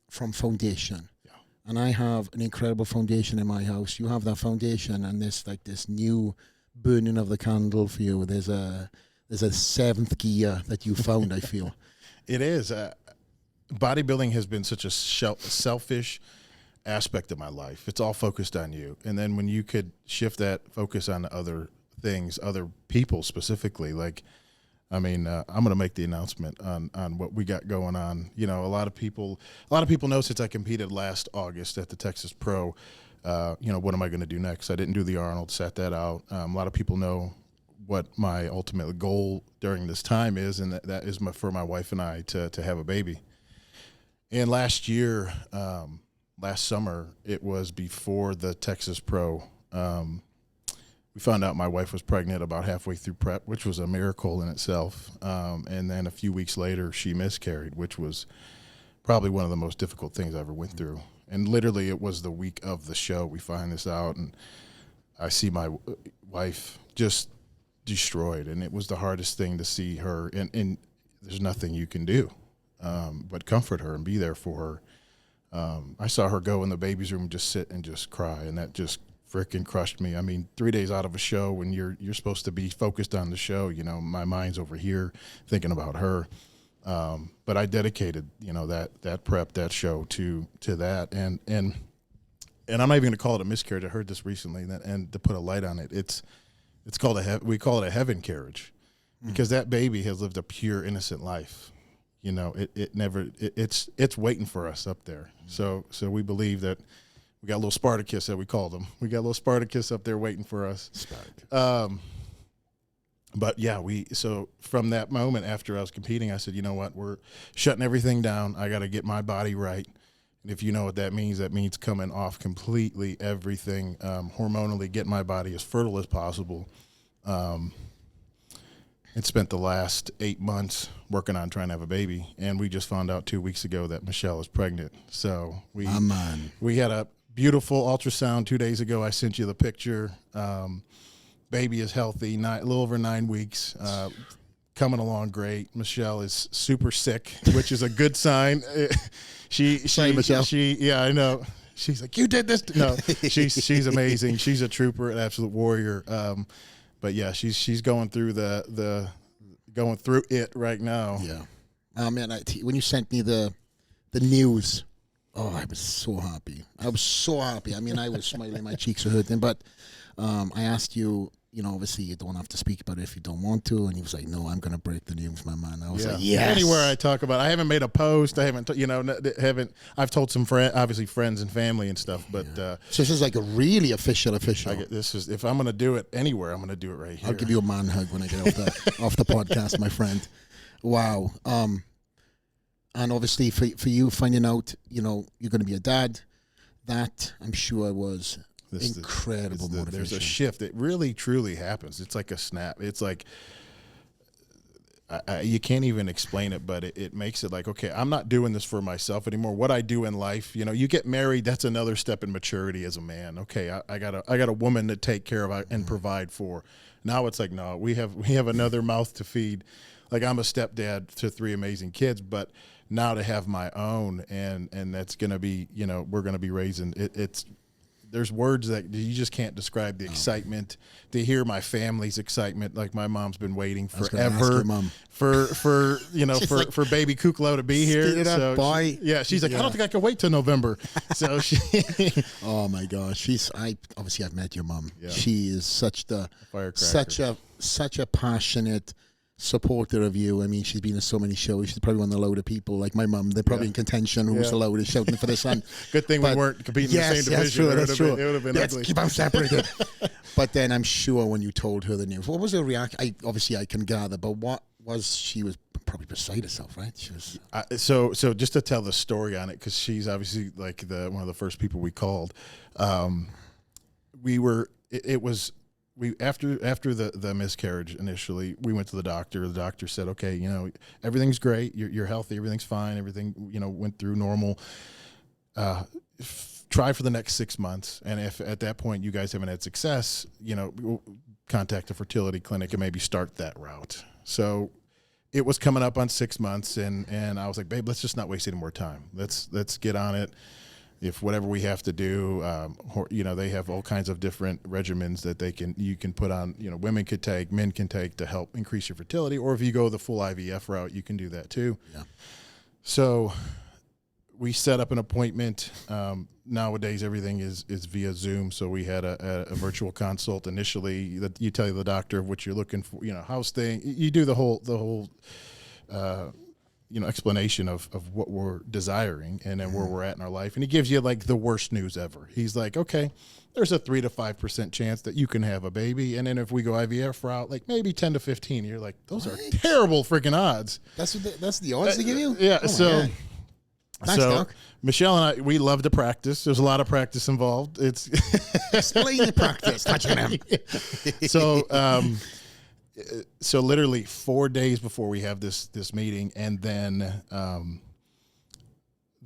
Speaker 2: foundation. Yeah. And I have an incredible foundation in my house. You have that foundation, and this new burning of the candle for you. There's a seventh gear that you found, I feel.
Speaker 1: It is. Bodybuilding has been such a selfish aspect of my life. It's all focused on you. And then when you could shift that focus on other things, other people specifically, like, I mean, I'm going to make the announcement on what we got going on. You know, a lot of people know since I competed last August at the Texas Pro, you know, what am I going to do next? I didn't do the Arnold, sat that out. A lot of people know what my ultimate goal during this time is, and that is for my wife and I to have a baby. And last year, last summer, it was before the Texas Pro. We found out my wife was pregnant about halfway through prep, which was a miracle in itself. And then a few weeks later, she miscarried, which was probably one of the most difficult things I ever went through. And literally, it was the week of the show we find this out, and I see my wife just destroyed, and it was the hardest thing to see her. And there's nothing you can do but comfort her and be there for her. I saw her go in the baby's room and just sit and just cry, and that just freaking crushed me. I mean, 3 days out of a show when you're supposed to be focused on the show, you know, my mind's over here thinking about her. But I dedicated, you know, that prep, that show to that, and I'm not even going to call it a miscarriage. I heard this recently, and to put a light on it, it's called we call it a heaven carriage, because that baby has lived a pure, innocent life. You know, it's waiting for us up there. So we believe that we got a little Spartacus, that we call them. We got a little Spartacus up there waiting for us. Spartacus. But yeah, so from that moment after I was competing, I said, you know what, we're shutting everything down. I got to get my body right. And if you know what that means coming off completely everything, hormonally, get my body as fertile as possible. and spent the last 8 months working on trying to have a baby. And we just found out 2 weeks ago that Michelle is pregnant. So we had a beautiful ultrasound 2 days ago. I sent you the picture. Baby is healthy, a little over 9 weeks, coming along great. Michelle is super sick, which is a good sign.
Speaker 2: Michelle.
Speaker 1: Yeah, I know. She's like, you did this. No, she's amazing. She's a trooper, an absolute warrior. But yeah, she's going through going through it right now.
Speaker 2: Yeah. Man, when you sent me the news, I was so happy. I mean, I was smiling, my cheeks were hurting. But I asked you, obviously you don't have to speak about it if you don't want to. And he was like, no, I'm going to break the news, my man. I was like, yes.
Speaker 1: Anywhere I talk about it, I haven't made a post. I haven't, I've told some obviously friends and family and stuff. But
Speaker 2: so this is like a really official.
Speaker 1: If I'm going to do it anywhere, I'm going to do it right here.
Speaker 2: I'll give you a man hug when I get off the podcast, my friend. Wow. And obviously for you finding out, you're going to be a dad, that I'm sure was incredible motivation.
Speaker 1: There's a shift. It really, truly happens. It's like a snap. It's like you can't even explain it, but it makes it like, okay, I'm not doing this for myself anymore. What I do in life, you get married. That's another step in maturity as a man. Okay, I got a woman to take care of and provide for. Now it's like, no, we have another mouth to feed. Like, I'm a stepdad to 3 amazing kids, but now to have my own, and that's gonna be, we're gonna be raising it's. There's words that you just can't describe the excitement. To hear my family's excitement, like my mom's been waiting forever for baby Kuclo to be here. So she's like, I don't think I can wait till November. So
Speaker 2: oh my gosh, I've met your mom. Yeah. She is such a passionate supporter of you. I mean, she's been in so many shows. She's probably one of the load of people like my mum. They're probably in contention who's the loudest shouting for their son.
Speaker 1: Good thing we weren't competing in the same division.
Speaker 2: That's true.
Speaker 1: It would have been ugly.
Speaker 2: Keep them separated. But then I'm sure when you told her the news, what was her reaction? Obviously I can gather, but what was she was probably beside herself, right? She was.
Speaker 1: So just to tell the story on it, because she's obviously like one of the first people we called. After the miscarriage initially, we went to the doctor. The doctor said, okay, everything's great. You're healthy. Everything's fine. Everything, went through normal. Try for the next 6 months. And if at that point you guys haven't had success, contact a fertility clinic and maybe start that route. So it was coming up on 6 months, and I was like, babe, let's just not waste any more time. Let's get on it. If whatever we have to do, they have all kinds of different regimens that you can put on, women could take, men can take to help increase your fertility. Or if you go the full IVF route, you can do that too. Yeah. So we set up an appointment. Nowadays, everything is via Zoom. So we had a virtual consult initially. That you tell the doctor what you're looking for, house thing. You do the whole explanation of what we're desiring and then where we're at in our life. And he gives you like the worst news ever. He's like, okay, there's a 3 to 5% chance that you can have a baby. And then if we go IVF route, like maybe 10 to 15, you're like, those are terrible freaking odds.
Speaker 2: That's the odds they give you?
Speaker 1: Yeah.
Speaker 2: Oh
Speaker 1: Thanks,
Speaker 2: Doc.
Speaker 1: Michelle and I, we love to practice. There's a lot of practice involved. It's
Speaker 2: explain the practice.
Speaker 1: So literally 4 days before we have this meeting, and then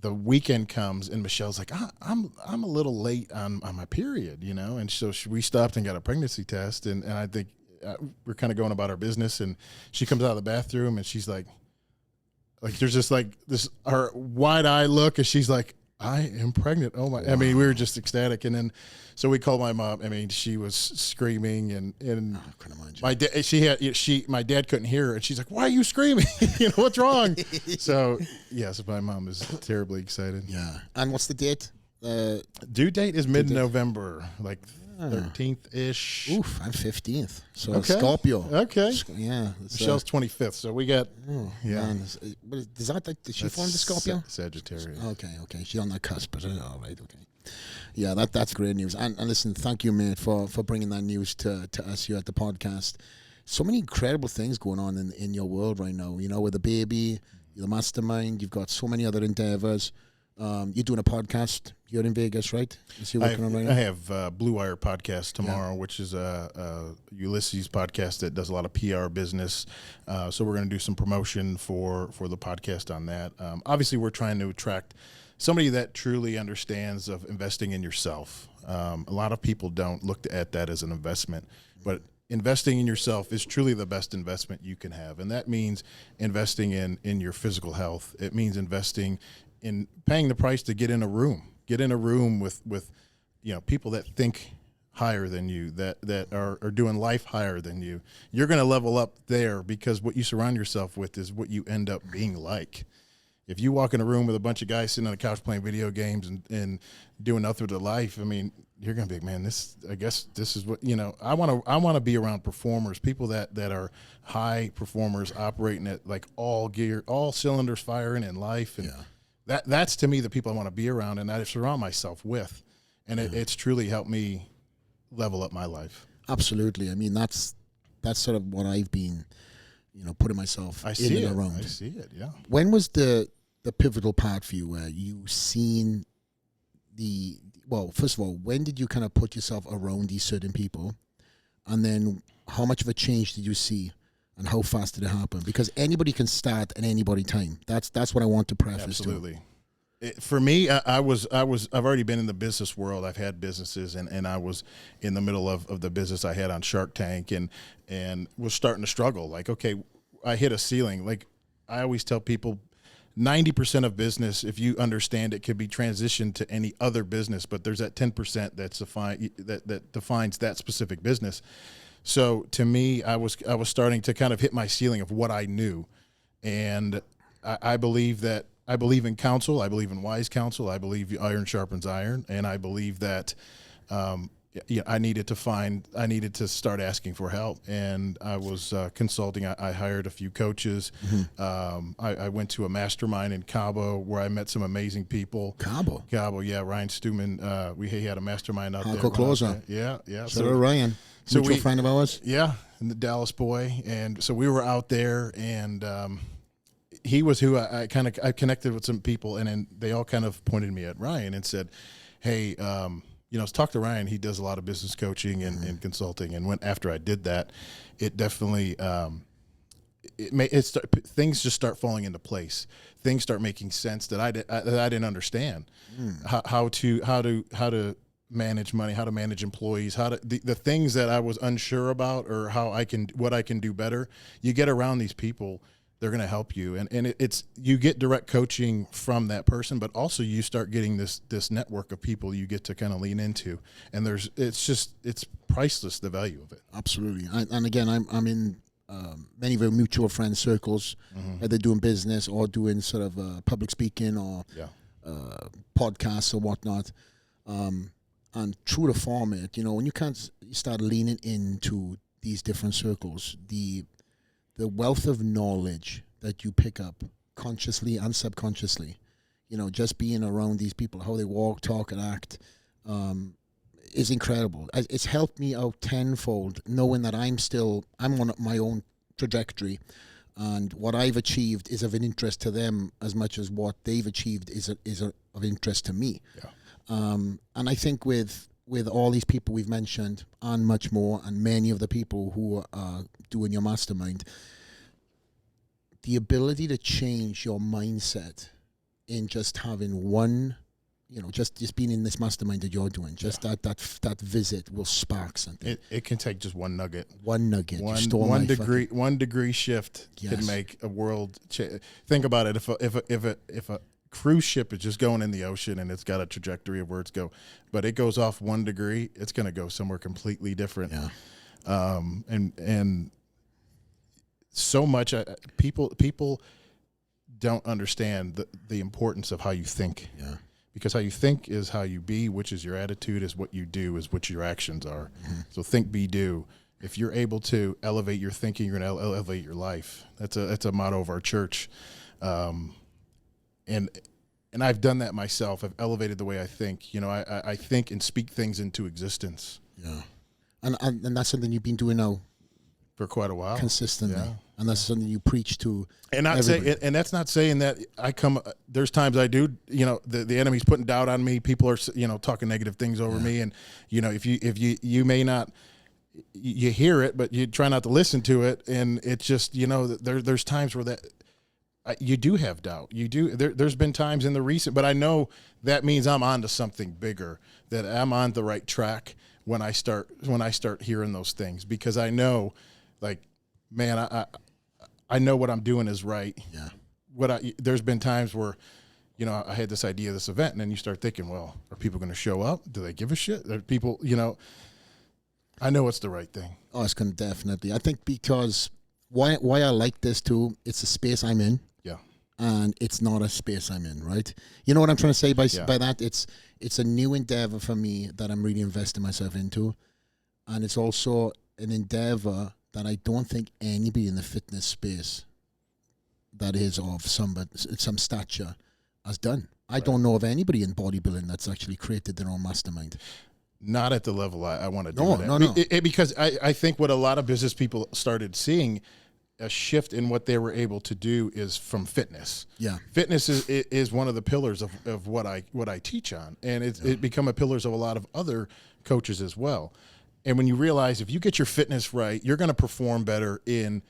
Speaker 1: the weekend comes, and Michelle's like, I'm a little late on my period, and so we stopped and got a pregnancy test, and I think we're kind of going about our business, and she comes out of the bathroom, and she's like there's just like this her wide eye look, and she's like, I am pregnant. Oh my! Wow. I mean, we were just ecstatic, and then so we called my mom. I mean, she was screaming, and
Speaker 2: I couldn't imagine.
Speaker 1: My dad couldn't hear her, and she's like, "Why are you screaming? What's wrong?" So yes, my mom is terribly excited.
Speaker 2: Yeah. And what's the date?
Speaker 1: Due date is mid-November, like 13th-ish.
Speaker 2: Oof, I'm 15th. So okay. Scorpio.
Speaker 1: Okay.
Speaker 2: Yeah.
Speaker 1: Michelle's 25th, so we got.
Speaker 2: Oh, yeah. Man. Does that did she form the Scorpio?
Speaker 1: Sagittarius.
Speaker 2: Okay. She's on that cusp, but all right, okay. Yeah, that's great news. And listen, thank you, mate, for bringing that news to us here at the podcast. So many incredible things going on in your world right now. With the baby, the Mastermind, you've got so many other endeavors. You're doing a podcast here in Vegas, right? Is you working on right now?
Speaker 1: I have Blue Wire podcast tomorrow, which is a Ulysses podcast that does a lot of PR business. So we're going to do some promotion for the podcast on that. Obviously, we're trying to attract somebody that truly understands of investing in yourself. A lot of people don't look at that as an investment, but investing in yourself is truly the best investment you can have. And that means investing in your physical health. It means investing in paying the price to get in a room with people that think higher than you, that are doing life higher than you. You're going to level up there because what you surround yourself with is what you end up being like. If you walk in a room with a bunch of guys sitting on the couch playing video games and doing nothing with their life, I mean, you're going to be, man, I guess this is what, I want to be around performers, people that are high performers operating at like all cylinders firing in life. And that's to me the people I want to be around and I surround myself with. And it's truly helped me level up my life.
Speaker 2: Absolutely. I mean, that's sort of what I've been, putting myself in and around.
Speaker 1: I see it, yeah.
Speaker 2: When was the pivotal part for you where you seen first of all, when did you kind of put yourself around these certain people? And then how much of a change did you see? And how fast did it happen? Because anybody can start at anybody time. That's what I want to preface.
Speaker 1: Absolutely. For me, I've already been in the business world. I've had businesses, and I was in the middle of the business I had on Shark Tank, and was starting to struggle. Like, okay, I hit a ceiling. Like I always tell people, 90% of business, if you understand it, could be transitioned to any other business, but there's that 10% that defines that specific business. So to me, I was starting to kind of hit my ceiling of what I knew, and I believe in counsel. I believe in wise counsel. I believe iron sharpens iron, and I believe that I needed to start asking for help, and I was consulting. I hired a few coaches. Mm-hmm. I went to a mastermind in Cabo where I met some amazing people.
Speaker 2: Cabo,
Speaker 1: yeah. Ryan Stuman, he had a mastermind out there.
Speaker 2: Closer.
Speaker 1: Yeah.
Speaker 2: So Ryan, mutual friend of ours.
Speaker 1: Yeah, and the Dallas boy, and so we were out there, and he was who I connected with some people, and then they all kind of pointed me at Ryan and said, "Hey, talk to Ryan. He does a lot of business coaching and consulting." And after I did that, it definitely things just start falling into place. Things start making sense that I didn't understand. How to manage money, how to manage employees, the things that I was unsure about, or what I can do better. You get around these people, they're going to help you, and it's you get direct coaching from that person, but also you start getting this network of people you get to kind of lean into, and it's priceless, the value of it.
Speaker 2: Absolutely. And again, I'm in many of our mutual friend circles, either doing business or doing sort of public speaking or podcasts or whatnot. And true to format, when you start leaning into these different circles, the wealth of knowledge that you pick up consciously and subconsciously, just being around these people, how they walk, talk, and act, is incredible. It's helped me out tenfold, knowing that I'm on my own trajectory, and what I've achieved is of an interest to them as much as what they've achieved is of interest to me.
Speaker 1: Yeah.
Speaker 2: And I think with all these people we've mentioned and much more, and many of the people who are doing your mastermind, the ability to change your mindset in just having one, just being in this mastermind that you're doing, just that visit will spark something.
Speaker 1: It can take just one nugget.
Speaker 2: One degree
Speaker 1: shift can make a world change. Think about it. If a cruise ship is just going in the ocean and it's got a trajectory of where it's go, but it goes off 1 degree, it's going to go somewhere completely different.
Speaker 2: Yeah.
Speaker 1: And so much people don't understand the importance of how you think.
Speaker 2: Yeah.
Speaker 1: Because how you think is how you be, which is your attitude, is what you do, is what your actions are. Mm-hmm. So think, be, do. If you're able to elevate your thinking, you're going to elevate your life. That's a motto of our church. And I've done that myself. I've elevated the way I think. I think and speak things into existence.
Speaker 2: Yeah, and that's something you've been doing now
Speaker 1: for quite a while,
Speaker 2: consistently. And that's something you preach to.
Speaker 1: And that's not saying that I come. There's times I do. The enemy's putting doubt on me. People are talking negative things over me. And if you may not, you hear it, but you try not to listen to it. And it's just there's times where that you do have doubt. You do. There's been times in the recent, but I know that means I'm on to something bigger. That I'm on the right track when I start hearing those things, because I know, like, man, I know what I'm doing is right.
Speaker 2: Yeah.
Speaker 1: There's been times where, I had this idea of this event, and then you start thinking, well, are people going to show up? Do they give a shit? Are people, I know it's the right thing.
Speaker 2: Oh, it's going to definitely. I think because why I like this too, it's a space I'm in.
Speaker 1: Yeah.
Speaker 2: And it's not a space I'm in, right? You know what I'm trying to say by that? It's a new endeavor for me that I'm really investing myself into. And it's also an endeavor that I don't think anybody in the fitness space that is of some stature has done. I don't know of anybody in bodybuilding that's actually created their own mastermind.
Speaker 1: Not at the level I want to do.
Speaker 2: No.
Speaker 1: Because I think what a lot of business people started seeing, a shift in what they were able to do, is from fitness.
Speaker 2: Yeah.
Speaker 1: Fitness is one of the pillars of what I teach on. And it become a pillars of a lot of other coaches as well. And when you realize if you get your fitness right, you're going to perform better in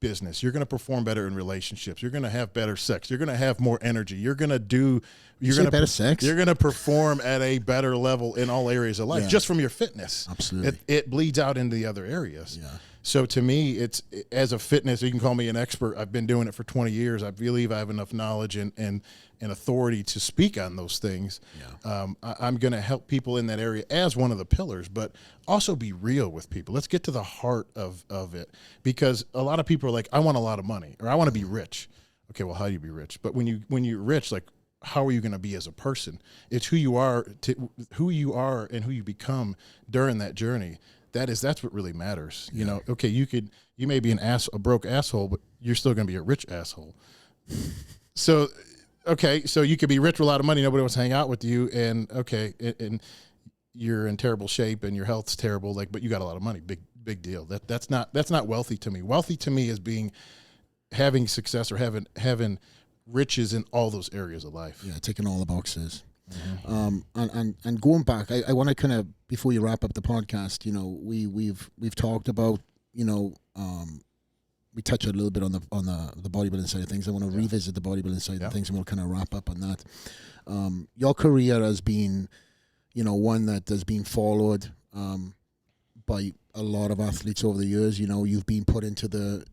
Speaker 1: business. You're going to perform better in relationships. You're going to have better sex. You're going to have more energy. You're going to
Speaker 2: better sex.
Speaker 1: You're going to perform at a better level in all areas of life, just from your fitness.
Speaker 2: Absolutely.
Speaker 1: It bleeds out into the other areas.
Speaker 2: Yeah.
Speaker 1: So to me, it's, as a fitness, you can call me an expert. I've been doing it for 20 years. I believe I have enough knowledge and authority to speak on those things.
Speaker 2: Yeah.
Speaker 1: I'm going to help people in that area as one of the pillars, but also be real with people. Let's get to the heart of it, because a lot of people are like, I want a lot of money, or I want to be rich. Okay, well, how do you be rich? But when you're rich, like, how are you going to be as a person? It's who you are and who you become during that journey. That's what really matters.
Speaker 2: Yeah.
Speaker 1: Okay, you may be a broke asshole, but you're still going to be a rich asshole. So you could be rich with a lot of money, nobody wants to hang out with you, and you're in terrible shape and your health's terrible, but you got a lot of money. Big deal. That's not wealthy to me. Wealthy to me is having success or having riches in all those areas of life.
Speaker 2: Yeah, ticking all the boxes.
Speaker 1: Mm-hmm.
Speaker 2: And going back, I want to kind of, before you wrap up the podcast, we've talked about, we touched a little bit on the bodybuilding side of things. I want to revisit the bodybuilding side of things, and we'll kind of wrap up on that. Your career has been, one that has been followed by a lot of athletes over the years. You've been put into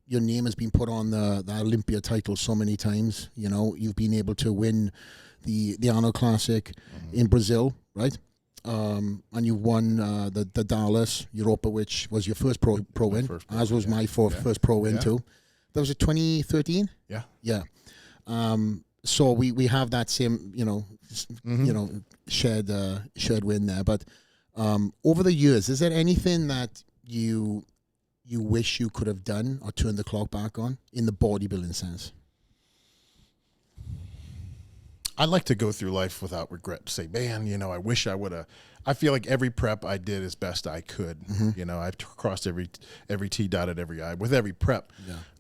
Speaker 2: your name has been put on the Olympia title so many times. You've been able to win the Arnold Classic in Brazil, right? And you won the Dallas Europa, which was your first pro win, as was my first pro win too. That was 2013. Yeah. So we have that same shared win there. But over the years, is there anything that you wish you could have done or turned the clock back on in the bodybuilding sense?
Speaker 1: I'd like to go through life without regret. Say, man, I wish I would have. I feel like every prep I did as best I could.
Speaker 2: Mm-hmm.
Speaker 1: I've crossed every T, dotted every I with every prep.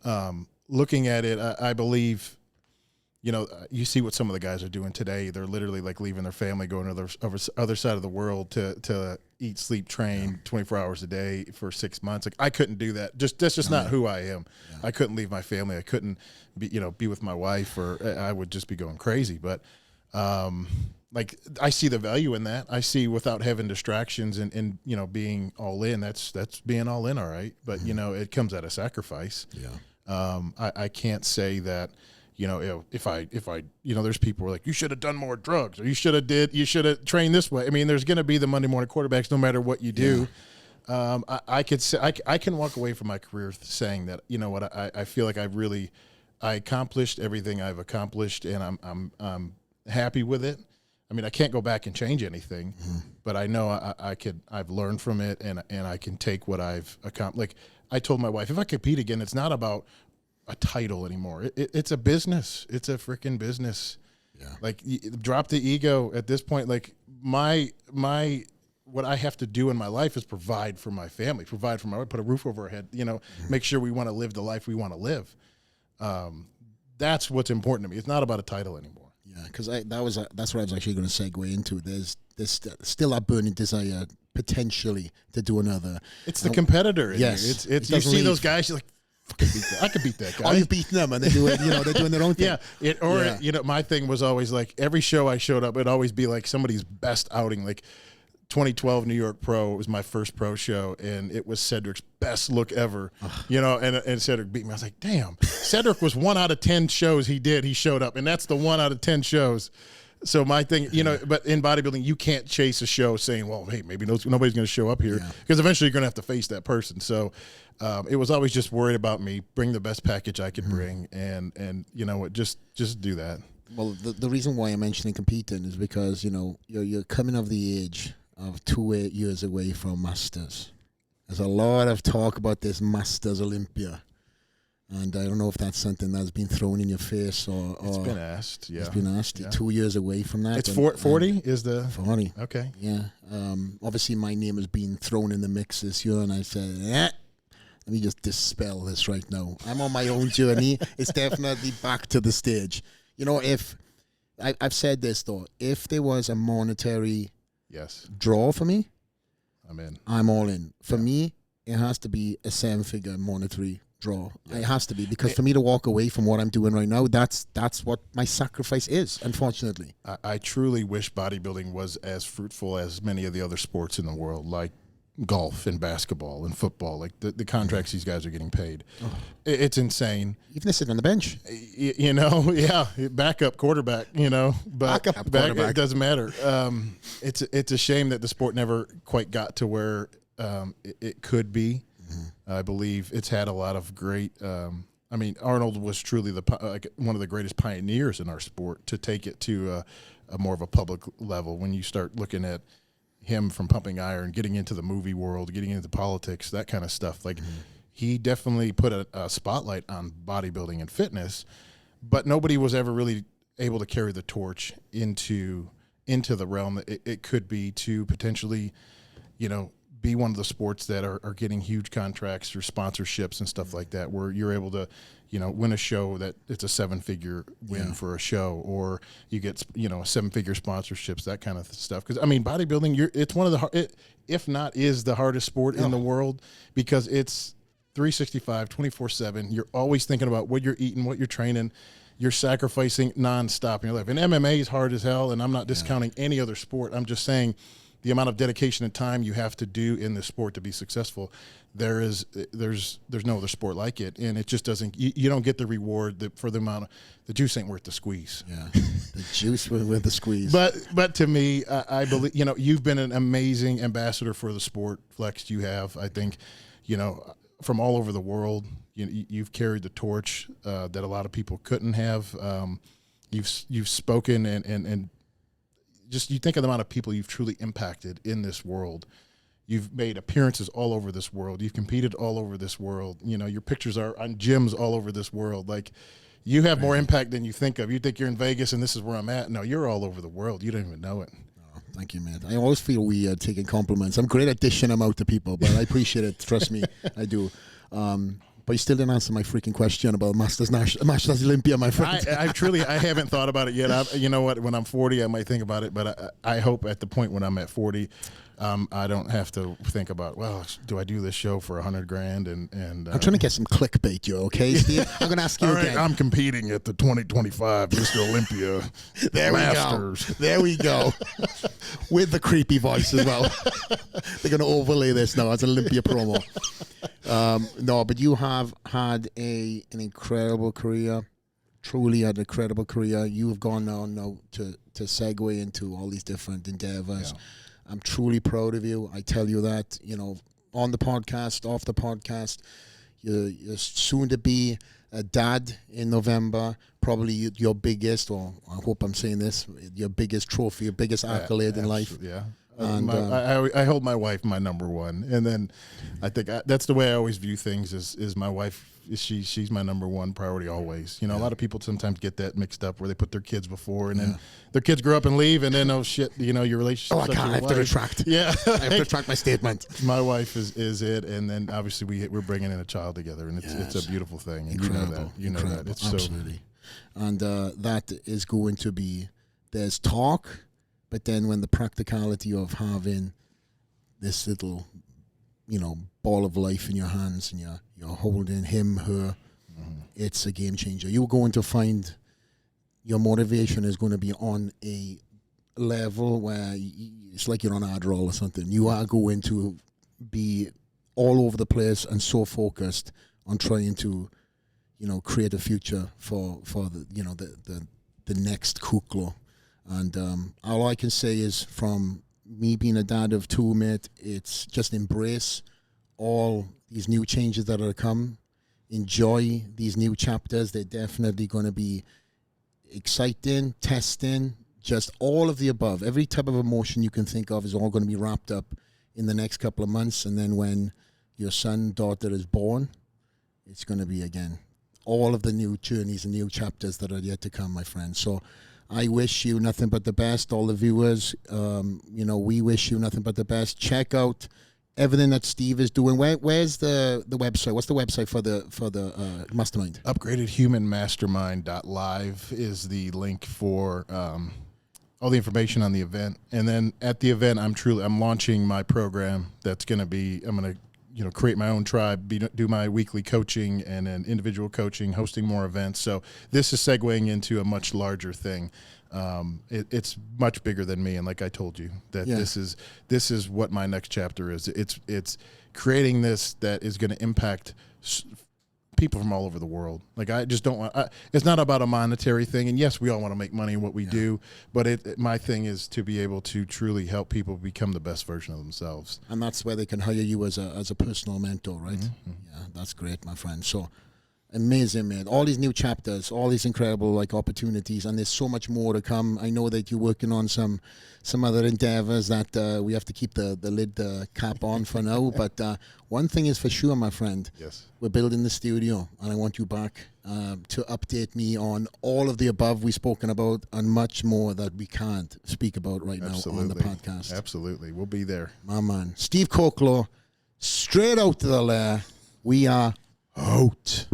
Speaker 2: Yeah.
Speaker 1: Looking at it, I believe, you see what some of the guys are doing today. They're literally like leaving their family, going to the other side of the world to eat, sleep, train 24 hours a day for 6 months. Like, I couldn't do that. That's just not who I am. Yeah. I couldn't leave my family. I couldn't be with my wife, or I would just be going crazy. But I see the value in that. I see, without having distractions and being all in, that's being all in. All right. But it comes at a sacrifice.
Speaker 2: Yeah.
Speaker 1: I can't say that, if I there's people who are like, you should have done more drugs, or you should have trained this way. I mean, there's going to be the Monday morning quarterbacks no matter what you do. Yeah. I could say, I can walk away from my career saying that, I feel like I accomplished everything I've accomplished, and I'm happy with it. I mean, I can't go back and change anything, but I know I've learned from it, and I can take what I've accomplished. Like, I told my wife, if I compete again, it's not about a title anymore. It's a business. It's a freaking business.
Speaker 2: Yeah.
Speaker 1: Like, drop the ego at this point. Like, my what I have to do in my life is provide for my family, put a roof over our head, make sure we want to live the life we want to live. That's what's important to me. It's not about a title anymore.
Speaker 2: Yeah, because that's what I was actually going to segue into. There's still that burning desire potentially to do another.
Speaker 1: It's the competitor.
Speaker 2: Yes,
Speaker 1: it's you see those guys, you're like, fucking beat that. I could beat that guy.
Speaker 2: Oh, you've beaten them, and they're doing they're doing their own thing.
Speaker 1: My thing was always like every show I showed up, it'd always be like somebody's best outing, like 2012 New York Pro. It was my first pro show, and it was Cedric's best look ever. And Cedric beat me. I was like, damn. Cedric was 1 out of 10 shows he showed up, and that's the 1 out of 10 shows. So my thing, but in bodybuilding, you can't chase a show saying, well, hey, maybe nobody's going to show up here, because eventually you're going to have to face that person. So it was always just worried about me, bring the best package I could bring, and you know what, just do that.
Speaker 2: Well, the reason why I'm mentioning competing is because, you're coming of the age of 2 years away from Masters. There's a lot of talk about this Masters Olympia. And I don't know if that's something that's been thrown in your face or
Speaker 1: it's been asked. Yeah,
Speaker 2: it's been asked. Yeah. 2 years away from that.
Speaker 1: It's 40 is the
Speaker 2: 40.
Speaker 1: Okay.
Speaker 2: Yeah. Obviously, my name has been thrown in the mix this year, and I said, let me just dispel this right now. I'm on my own journey. It's definitely back to the stage. If I've said this though, if there was a monetary draw for me,
Speaker 1: I'm in.
Speaker 2: I'm all in. For me, it has to be a 7-figure monetary draw. It has to be, because for me to walk away from what I'm doing right now, that's what my sacrifice is, unfortunately.
Speaker 1: I truly wish bodybuilding was as fruitful as many of the other sports in the world, like golf and basketball and football. Like the contracts these guys are getting paid. It's insane.
Speaker 2: Even they're sitting on the bench.
Speaker 1: Backup quarterback, but
Speaker 2: backup quarterback.
Speaker 1: It doesn't matter. It's a shame that the sport never quite got to where it could be. I believe it's had a lot of great. Arnold was truly one of the greatest pioneers in our sport to take it to a more of a public level. When you start looking at him from pumping iron, getting into the movie world, getting into politics, that kind of stuff, he definitely put a spotlight on bodybuilding and fitness, but nobody was ever really able to carry the torch into the realm that it could be, to potentially, be one of the sports that are getting huge contracts or sponsorships and stuff like that, where you're able to, win a show that it's a 7-figure win for a show, or you get, 7-figure sponsorships, that kind of stuff. Because bodybuilding, it's one of the if not is the hardest sport in the world, because it's 365, 24/7. You're always thinking about what you're eating, what you're training. You're sacrificing nonstop in your life. And MMA is hard as hell, and I'm not discounting any other sport. I'm just saying, the amount of dedication and time you have to do in this sport to be successful, there's no other sport like it, and it just doesn't. You don't get the reward for the amount of the juice ain't worth the squeeze.
Speaker 2: Yeah, the juice worth the squeeze.
Speaker 1: But to me, I believe you've been an amazing ambassador for the sport, Flex. You have, I think, from all over the world. You've carried the torch that a lot of people couldn't have. You've spoken and just, you think of the amount of people you've truly impacted in this world. You've made appearances all over this world. You've competed all over this world. Your pictures are on gyms all over this world. Like, you have more impact than you think of. You think you're in Vegas and this is where I'm at. No, you're all over the world. You don't even know it.
Speaker 2: Oh, thank you, man. I always feel weird taking compliments. I'm great at dishing them out to people, but I appreciate it. Trust me, I do. But you still didn't answer my freaking question about Masters Olympia, my friend.
Speaker 1: I haven't thought about it yet. You know what? When I'm 40, I might think about it. But I hope at the point when I'm at 40, I don't have to think about, well, do I do this show for $100,000? And
Speaker 2: I'm trying to get some clickbait, you okay, Steve? I'm going to ask you
Speaker 1: all
Speaker 2: again.
Speaker 1: Right, I'm competing at the 2025 Mr. Olympia Masters.
Speaker 2: There we go. With the creepy voice as well. They're going to overlay this now as an Olympia promo. No, but you have had an incredible career. Truly had an incredible career. You have gone on now to segue into all these different endeavors. Yeah. I'm truly proud of you. I tell you that, on the podcast, off the podcast. You're soon to be a dad in November. Probably your biggest, or I hope I'm saying this, your biggest trophy, your biggest accolade in life.
Speaker 1: Yeah.
Speaker 2: And
Speaker 1: I hold my wife my number one, and then I think that's the way I always view things. Is my wife? She's my number one priority always. You know, a lot of people sometimes get that mixed up where they put their kids before, and then their kids grow up and leave, and then oh shit, you know, your relationship.
Speaker 2: I can't. I have to retract.
Speaker 1: Yeah,
Speaker 2: I have to retract my statement.
Speaker 1: My wife is it, and then obviously we're bringing in a child together, and it's a beautiful thing. And
Speaker 2: Incredible.
Speaker 1: You know that. It's
Speaker 2: absolutely. And that is going to be, there's talk, but then when the practicality of having this little, you know, ball of life in your hands and you're holding him, her, it's a game changer. You're going to find your motivation is going to be on a level where it's like you're on Adderall or something. You are going to be all over the place and so focused on trying to, you know, create a future for the, you know, the next Kuclo. And all I can say is, from me being a dad of two, mate, it's just embrace all these new changes that are come. Enjoy these new chapters. They're definitely going to be exciting, testing, just all of the above. Every type of emotion you can think of is all going to be wrapped up in the next couple of months. And then when your son, daughter is born, it's going to be, again, all of the new journeys and new chapters that are yet to come, my friend. So I wish you nothing but the best, all the viewers. You know, we wish you nothing but the best. Check out everything that Steve is doing. Where's the website? What's the website for the Mastermind?
Speaker 1: UpgradedHumanMastermind.live is the link for all the information on the event. And then at the event, I'm launching my program. That's going to be, I'm going to, you know, create my own tribe, do my weekly coaching and then individual coaching, hosting more events. So this is segueing into a much larger thing. It's much bigger than me, and like I told you, that this is what my next chapter is. It's creating this that is going to impact people from all over the world. Like, I just don't want. It's not about a monetary thing, and yes, we all want to make money in what we do, but my thing is to be able to truly help people become the best version of themselves.
Speaker 2: And that's where they can hire you as a personal mentor, right? Yeah, that's great, my friend. So amazing, man. All these new chapters, all these incredible opportunities, and there's so much more to come. I know that you're working on some other endeavors that we have to keep the lid cap on for now. But one thing is for sure, my friend.
Speaker 1: Yes.
Speaker 2: We're building the studio, and I want you back to update me on all of the above we've spoken about and much more that we can't speak about right now on the podcast.
Speaker 1: Absolutely. We'll be there.
Speaker 2: My man. Steve Kuclo, Straight Out to the Lair. We are out.